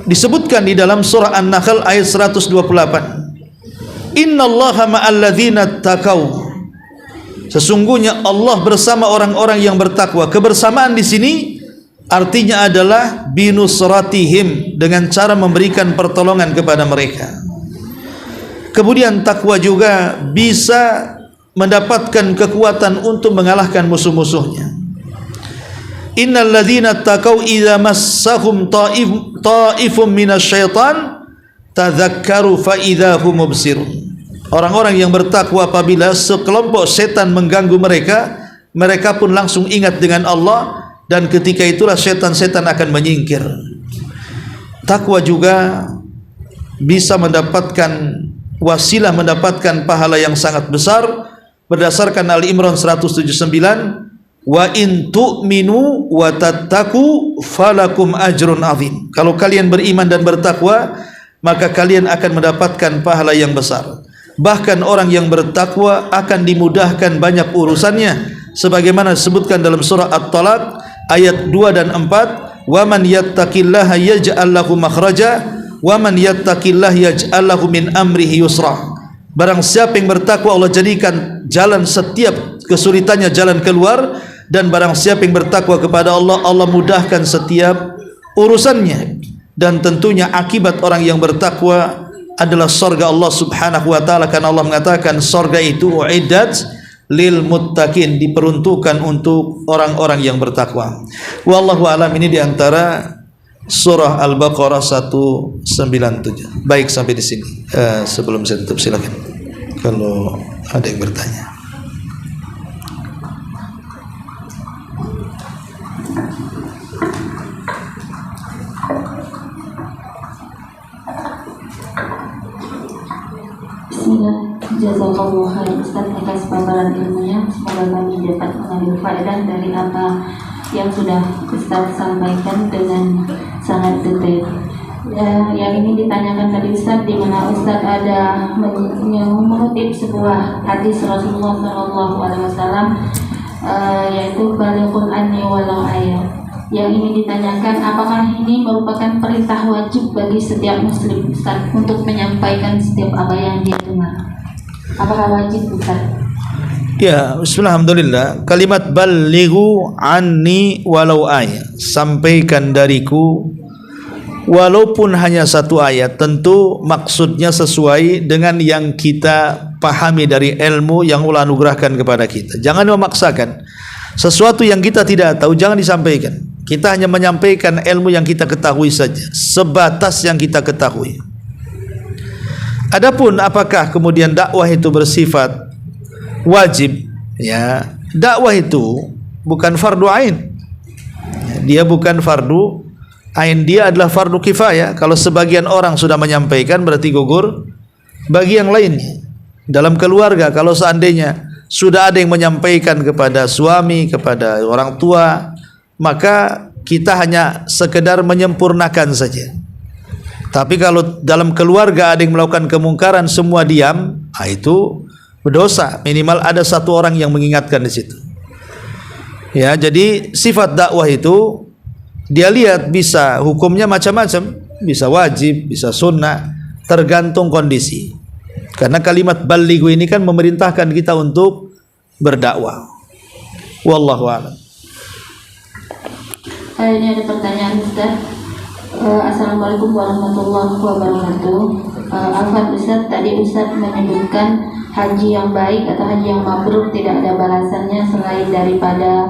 disebutkan di dalam surah An-Nahl ayat 128. Innallaha ma'al ladzina taqau. Sesungguhnya Allah bersama orang-orang yang bertakwa. Kebersamaan di sini artinya adalah binusratihim, dengan cara memberikan pertolongan kepada mereka. Kemudian takwa juga bisa mendapatkan kekuatan untuk mengalahkan musuh-musuhnya. Innal ladzina taqau idza massahum ta'ifum minasyaitan tadzakkaru fa idza hum mubsirun. Orang-orang yang bertakwa apabila sekelompok setan mengganggu mereka, mereka pun langsung ingat dengan Allah, dan ketika itulah setan-setan akan menyingkir. Takwa juga bisa mendapatkan wasilah, mendapatkan pahala yang sangat besar berdasarkan Ali Imran 179, wa in tu'minu wa tattaqu falakum ajrun azim. Kalau kalian beriman dan bertakwa, maka kalian akan mendapatkan pahala yang besar. Bahkan orang yang bertakwa akan dimudahkan banyak urusannya, sebagaimana disebutkan dalam surah At-Talaq ayat 2 dan 4, wa man yattaqillaha yaj'al lahu makhraja wa man yattaqillaha yaj'al lahu min amrihi yusra. Barang siapa yang bertakwa, Allah jadikan jalan setiap kesulitannya jalan keluar, dan barang siapa yang bertakwa kepada Allah, Allah mudahkan setiap urusannya. Dan tentunya akibat orang yang bertakwa adalah surga Allah Subhanahu wa taala, karena Allah mengatakan surga itu uiddat lil muttaqin, diperuntukkan untuk orang-orang yang bertakwa. Wallahu alam. Ini diantara surah Al-Baqarah 197. Baik, sampai di sini. Sebelum saya tutup, silakan kalau ada yang bertanya. Jazakallahu khairan Ustaz atas paparan ilmunya. Semoga kami dapat mengambil faedah dari apa yang sudah Ustaz sampaikan dengan sangat detail. Yang ingin ditanyakan tadi Ustaz, di mana Ustaz ada mengutip sebuah hadis Rasulullah SAW, yaitu balighun anni walau ayat. Yang ingin ditanyakan, apakah ini merupakan perintah wajib bagi setiap muslim Ustaz untuk menyampaikan setiap apa yang dia dengar? Apakah wajib Ustaz? Ya, bismillahirrahmanirrahim. Kalimat balighu anni walau ayat, sampaikan dariku walaupun hanya satu ayat. Tentu maksudnya sesuai dengan yang kita pahami dari ilmu yang Allah anugerahkan kepada kita. Jangan memaksakan sesuatu yang kita tidak tahu, jangan disampaikan. Kita hanya menyampaikan ilmu yang kita ketahui saja, sebatas yang kita ketahui. Adapun apakah kemudian dakwah itu bersifat wajib? Ya, dakwah itu bukan fardu ain. Dia bukan fardu ain, dia adalah fardu kifayah. Kalau sebagian orang sudah menyampaikan, berarti gugur bagi yang lainnya. Dalam keluarga, kalau seandainya sudah ada yang menyampaikan kepada suami, kepada orang tua, maka kita hanya sekedar menyempurnakan saja. Tapi kalau dalam keluarga ada yang melakukan kemungkaran, semua diam, itu berdosa. Minimal ada satu orang yang mengingatkan di situ. Ya, jadi sifat dakwah itu dia lihat bisa hukumnya macam-macam, bisa wajib, bisa sunnah, tergantung kondisi. Karena kalimat balighu ini kan memerintahkan kita untuk berdakwah. Wallahu a'lam. Ini ada pertanyaan Ustaz. Assalamualaikum warahmatullahi wabarakatuh. Afwan Ustaz, tadi Ustaz menyebutkan haji yang baik atau haji yang mabrur tidak ada balasannya selain daripada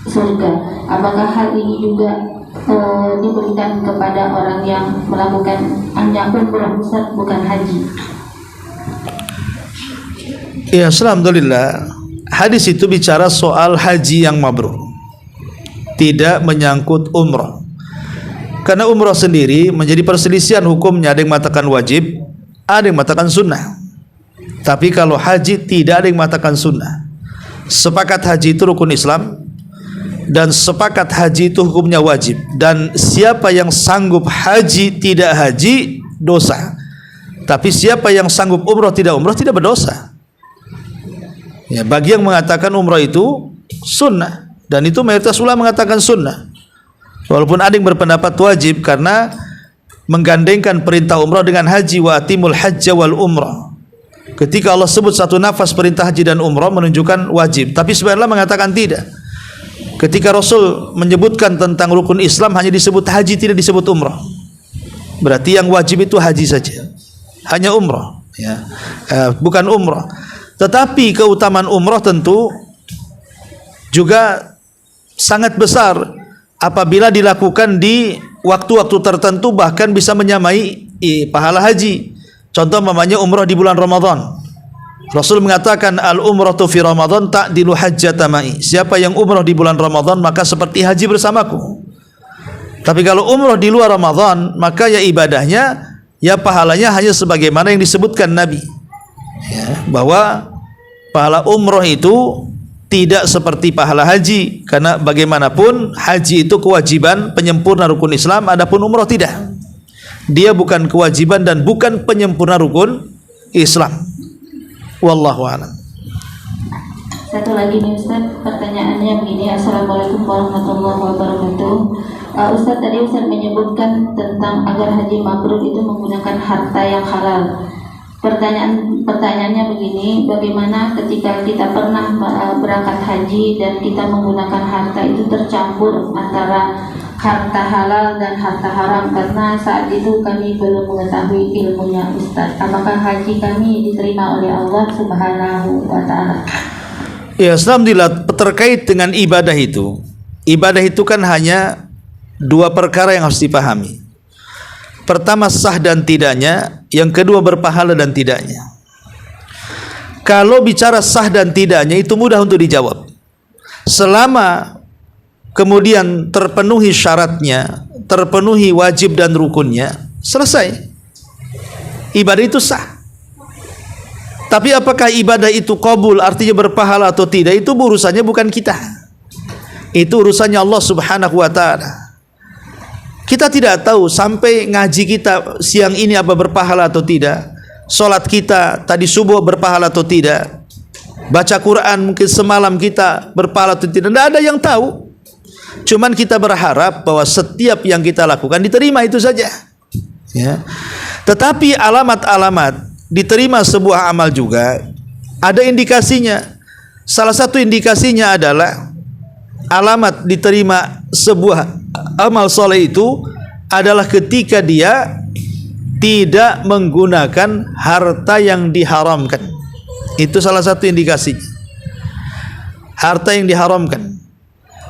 surga. Apakah hal ini juga diberikan kepada orang yang melakukan hanya umrah Ustaz, bukan haji? Ya, alhamdulillah. Hadis itu bicara soal haji yang mabrur, tidak menyangkut umrah. Karena umrah sendiri menjadi perselisihan hukumnya, ada yang mengatakan wajib, ada yang mengatakan sunnah. Tapi kalau haji tidak ada yang mengatakan sunnah. Sepakat haji itu rukun Islam, dan sepakat haji itu hukumnya wajib. Dan siapa yang sanggup haji tidak haji dosa. Tapi siapa yang sanggup umrah tidak berdosa. Ya, bagi yang mengatakan umrah itu sunnah, dan itu mayoritas ulama mengatakan sunnah. Walaupun ada yang berpendapat wajib, karena menggandengkan perintah umrah dengan haji, wa atimul hajja wal umrah. Ketika Allah sebut satu nafas perintah haji dan umrah menunjukkan wajib, tapi sebenarnya mengatakan tidak. Ketika Rasul menyebutkan tentang rukun Islam hanya disebut haji, tidak disebut umrah. Berarti yang wajib itu haji saja, hanya umrah, ya, bukan umrah. Tetapi keutamaan umrah tentu juga sangat besar apabila dilakukan di waktu-waktu tertentu, bahkan bisa menyamai pahala haji. Contoh namanya umrah di bulan Ramadan. Rasul mengatakan al-umratu fi Ramadan ta'dilu hajjata ma'i. Siapa yang umrah di bulan Ramadan maka seperti haji bersamaku. Tapi kalau umrah di luar Ramadan maka ya ibadahnya, ya pahalanya hanya sebagaimana yang disebutkan Nabi, ya, bahwa pahala umrah itu tidak seperti pahala haji, karena bagaimanapun haji itu kewajiban penyempurna rukun Islam, adapun umrah tidak. Dia bukan kewajiban dan bukan penyempurna rukun Islam. Wallahu a'lam. Satu lagi nih Ustaz, pertanyaannya begini. Assalamualaikum warahmatullahi wabarakatuh. Ustaz, tadi Ustaz menyebutkan tentang agar haji mabrur itu menggunakan harta yang halal. Pertanyaannya begini, bagaimana ketika kita pernah berangkat haji dan kita menggunakan harta itu tercampur antara harta halal dan harta haram, karena saat itu kami belum mengetahui ilmunya Ustaz. Apakah haji kami diterima oleh Allah Subhanahu wa ta'ala? Ya, alhamdulillah, terkait dengan ibadah itu kan hanya dua perkara yang harus dipahami. Pertama, sah dan tidaknya. Yang kedua, berpahala dan tidaknya. Kalau bicara sah dan tidaknya itu mudah untuk dijawab. Selama kemudian terpenuhi syaratnya, terpenuhi wajib dan rukunnya, selesai. Ibadah itu sah. Tapi apakah ibadah itu qabul, artinya berpahala atau tidak, itu urusannya bukan kita. Itu urusannya Allah Subhanahu wa ta'ala. Kita tidak tahu sampai ngaji kita siang ini apa berpahala atau tidak, salat kita tadi subuh berpahala atau tidak, baca Quran mungkin semalam kita berpahala atau tidak, tidak ada yang tahu. Cuman kita berharap bahwa setiap yang kita lakukan diterima, itu saja, ya. Tetapi alamat-alamat diterima sebuah amal juga ada indikasinya. Salah satu indikasinya adalah alamat diterima sebuah amal soleh itu adalah ketika dia tidak menggunakan harta yang diharamkan. Itu salah satu indikasinya, harta yang diharamkan.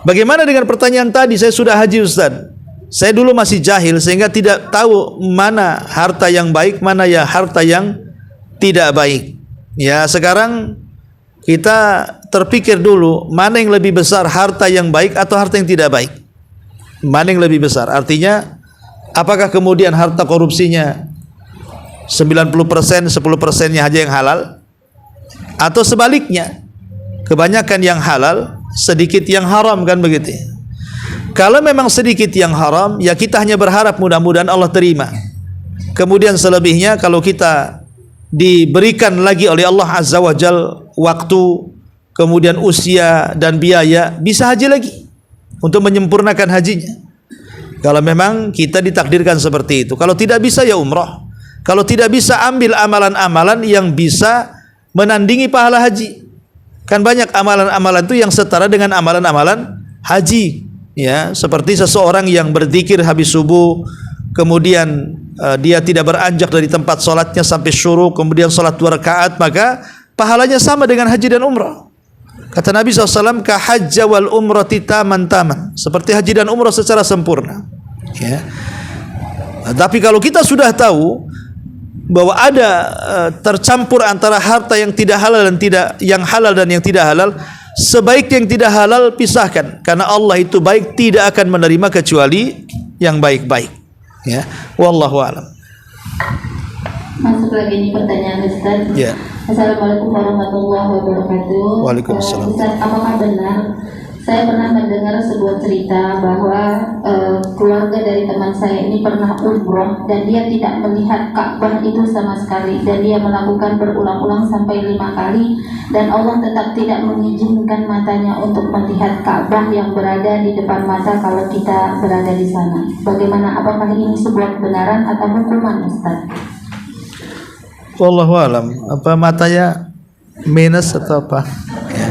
Bagaimana dengan pertanyaan tadi? Saya sudah haji Ustaz, saya dulu masih jahil sehingga tidak tahu mana harta yang baik, mana ya harta yang tidak baik. Ya, sekarang kita terpikir dulu mana yang lebih besar, harta yang baik atau harta yang tidak baik. Mana yang lebih besar? Artinya apakah kemudian harta korupsinya 90%, 10%-nya aja yang halal, atau sebaliknya kebanyakan yang halal, sedikit yang haram, kan begitu? Kalau memang sedikit yang haram, ya kita hanya berharap mudah-mudahan Allah terima. Kemudian selebihnya kalau kita diberikan lagi oleh Allah Azza wa Jal waktu, kemudian usia dan biaya, bisa haji lagi untuk menyempurnakan hajinya. Kalau memang kita ditakdirkan seperti itu. Kalau tidak bisa ya umrah. Kalau tidak bisa ambil amalan-amalan yang bisa menandingi pahala haji. Kan banyak amalan-amalan itu yang setara dengan amalan-amalan haji, ya, seperti seseorang yang berzikir habis subuh, kemudian dia tidak beranjak dari tempat solatnya sampai syuruk, kemudian solat 2 rakaat, maka pahalanya sama dengan haji dan umrah. Kata Nabi SAW, ka hajja wal umrati taman, seperti haji dan umrah secara sempurna, ya. Tapi kalau kita sudah tahu bahwa ada tercampur antara harta yang tidak halal dan yang halal dan yang tidak halal, sebaiknya yang tidak halal pisahkan, karena Allah itu baik, tidak akan menerima kecuali yang baik-baik, ya. Wallahu a'lam. Masuk lagi nih pertanyaan Ustaz. Ya. Assalamualaikum warahmatullahi wabarakatuh. Waalaikumsalam. Ustaz, apakah benar Saya pernah mendengar sebuah cerita bahwa keluarga dari teman saya ini pernah umroh dan dia tidak melihat Ka'bah itu sama sekali, dan dia melakukan berulang-ulang sampai 5 kali, dan Allah tetap tidak mengizinkan matanya untuk melihat Ka'bah yang berada di depan mata kalau kita berada di sana. Bagaimana, apakah ini sebuah kebenaran atau hukuman, Ustaz? Wallahu alam. Apa matanya minus atau apa? Ya.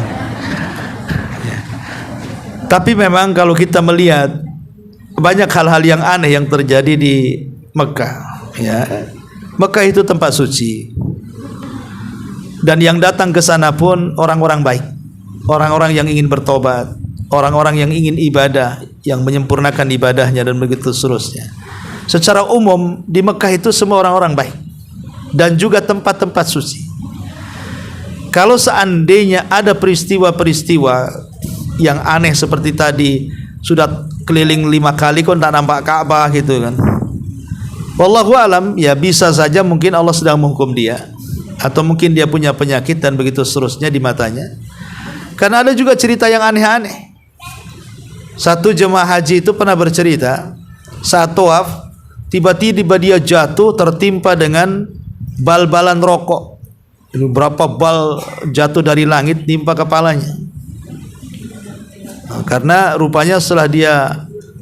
Tapi memang kalau kita melihat banyak hal-hal yang aneh yang terjadi di Mekah, ya. Mekah itu tempat suci, dan yang datang ke sana pun orang-orang baik, orang-orang yang ingin bertobat, orang-orang yang ingin ibadah, yang menyempurnakan ibadahnya dan begitu seterusnya. Secara umum di Mekah itu semua orang-orang baik, dan juga tempat-tempat suci. Kalau seandainya ada peristiwa-peristiwa yang aneh seperti tadi, sudah keliling 5 kali kok tak nampak Ka'bah gitu kan, wallahu alam, ya bisa saja mungkin Allah sedang menghukum dia, atau mungkin dia punya penyakit dan begitu seterusnya di matanya. Karena ada juga cerita yang aneh-aneh. Satu jemaah haji itu pernah bercerita, saat tawaf tiba-tiba dia jatuh tertimpa dengan bal-balan rokok. Berapa bal jatuh dari langit nimpa kepalanya. Karena rupanya setelah dia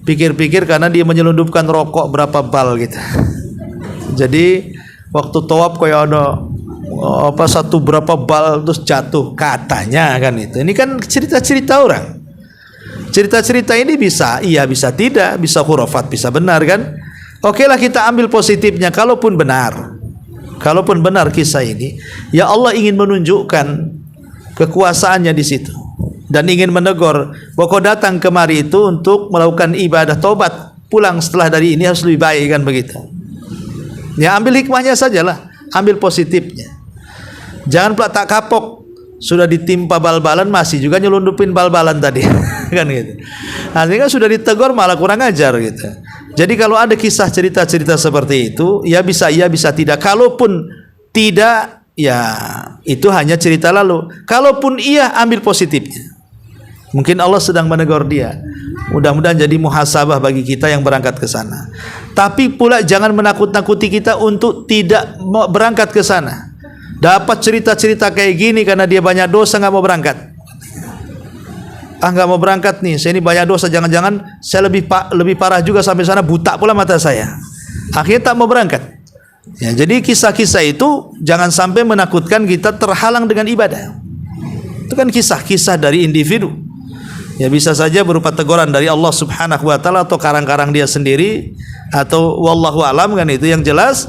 pikir-pikir, karena dia menyelundupkan rokok berapa bal gitu. Jadi waktu tawaf kayak ada satu berapa bal terus jatuh katanya kan itu. Ini kan cerita-cerita orang. Cerita-cerita ini bisa iya, bisa tidak, bisa khurafat, bisa benar kan. Oke lah, kita ambil positifnya. Kalaupun benar kisah ini, ya Allah ingin menunjukkan kekuasaannya di situ, dan ingin menegur bahwa kau datang kemari itu untuk melakukan ibadah tobat, pulang setelah dari ini harus lebih baik kan begitu. Ya ambil hikmahnya sajalah, ambil positifnya. Jangan pula tak kapok, sudah ditimpa bal-balan masih juga nyelundupin bal-balan tadi kan gitu. Artinya sudah ditegur malah kurang ajar gitu. Jadi kalau ada kisah cerita-cerita seperti itu, ya bisa iya, bisa tidak. Kalaupun tidak, ya itu hanya cerita lalu. Kalaupun iya, ambil positifnya. Mungkin Allah sedang menegur dia. Mudah-mudahan jadi muhasabah bagi kita yang berangkat ke sana. Tapi pula jangan menakut-nakuti kita untuk tidak berangkat ke sana. Dapat cerita-cerita kayak gini karena dia banyak dosa nggak mau berangkat. Nggak mau berangkat nih, saya ini banyak dosa, jangan-jangan saya lebih parah juga, sampai sana buta pula mata saya. Akhirnya tak mau berangkat. Ya, jadi kisah-kisah itu jangan sampai menakutkan kita terhalang dengan ibadah. Itu kan kisah-kisah dari individu. Ya bisa saja berupa teguran dari Allah Subhanahu wa taala, atau karang-karang dia sendiri, atau wallahu alam kan. Itu yang jelas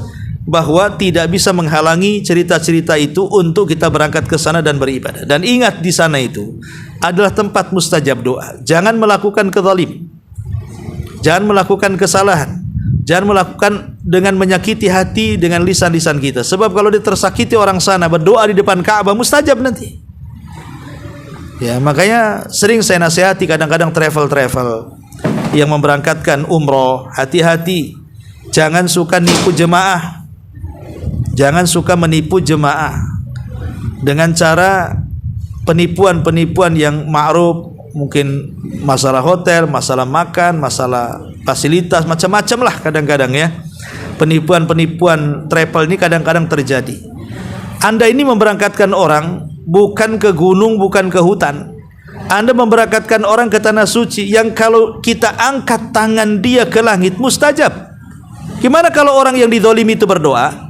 bahwa tidak bisa menghalangi cerita-cerita itu untuk kita berangkat ke sana dan beribadah. Dan ingat, di sana itu adalah tempat mustajab doa. Jangan melakukan kezalim, jangan melakukan kesalahan, jangan melakukan dengan menyakiti hati dengan lisan-lisan kita. Sebab kalau dia tersakiti orang sana berdoa di depan Ka'bah, mustajab nanti. Ya, makanya sering saya nasihati kadang-kadang travel yang memberangkatkan umroh, hati-hati, jangan suka nipu jemaah. Jangan suka menipu jemaah dengan cara penipuan-penipuan yang ma'ruf, mungkin masalah hotel, masalah makan, masalah fasilitas, macam-macam lah kadang-kadang ya. Penipuan-penipuan travel ini kadang-kadang terjadi. Anda ini memberangkatkan orang bukan ke gunung, bukan ke hutan. Anda memberangkatkan orang ke tanah suci yang kalau kita angkat tangan dia ke langit mustajab. Gimana kalau orang yang dizalimi itu berdoa?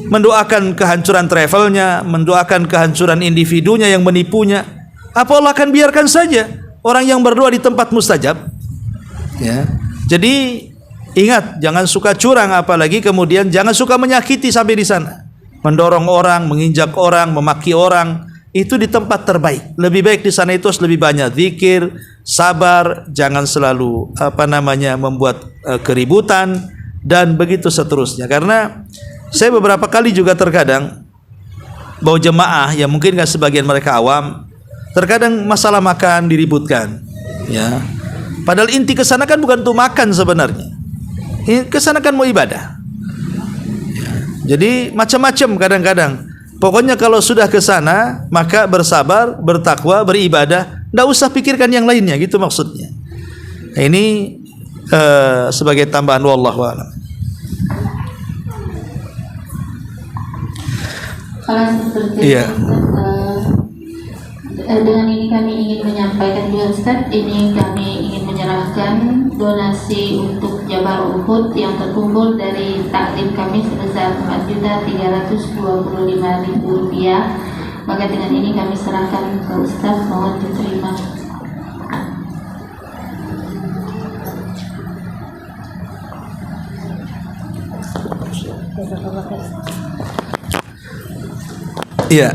Mendoakan kehancuran travelnya, mendoakan kehancuran individunya yang menipunya. Apa Allah akan biarkan saja orang yang berdoa di tempat mustajab? Ya. Jadi ingat, jangan suka curang, apalagi kemudian jangan suka menyakiti sampai di sana. Mendorong orang, menginjak orang, memaki orang, itu di tempat terbaik. Lebih baik di sana itu harus lebih banyak zikir, sabar, jangan selalu membuat keributan dan begitu seterusnya. Karena saya beberapa kali juga terkadang bawa jemaah yang mungkin nggak sebagian mereka awam, terkadang masalah makan diributkan, ya. Padahal inti kesana kan bukan untuk makan sebenarnya. Kesana kan mau ibadah. Ya. Jadi macam-macam kadang-kadang. Pokoknya kalau sudah kesana maka bersabar, bertakwa, beribadah, Tidak usah pikirkan yang lainnya, gitu maksudnya. Nah, ini sebagai tambahan, wallahu a'lam. Kalau seperti Iya. dengan ini kami ingin menyampaikan juga Ustaz, ini kami ingin menyerahkan donasi untuk Jabal Uhud yang terkumpul dari taklim kami sebesar Rp4.325.000. Maka dengan ini kami serahkan ke Ustaz, mohon diterima. Iya.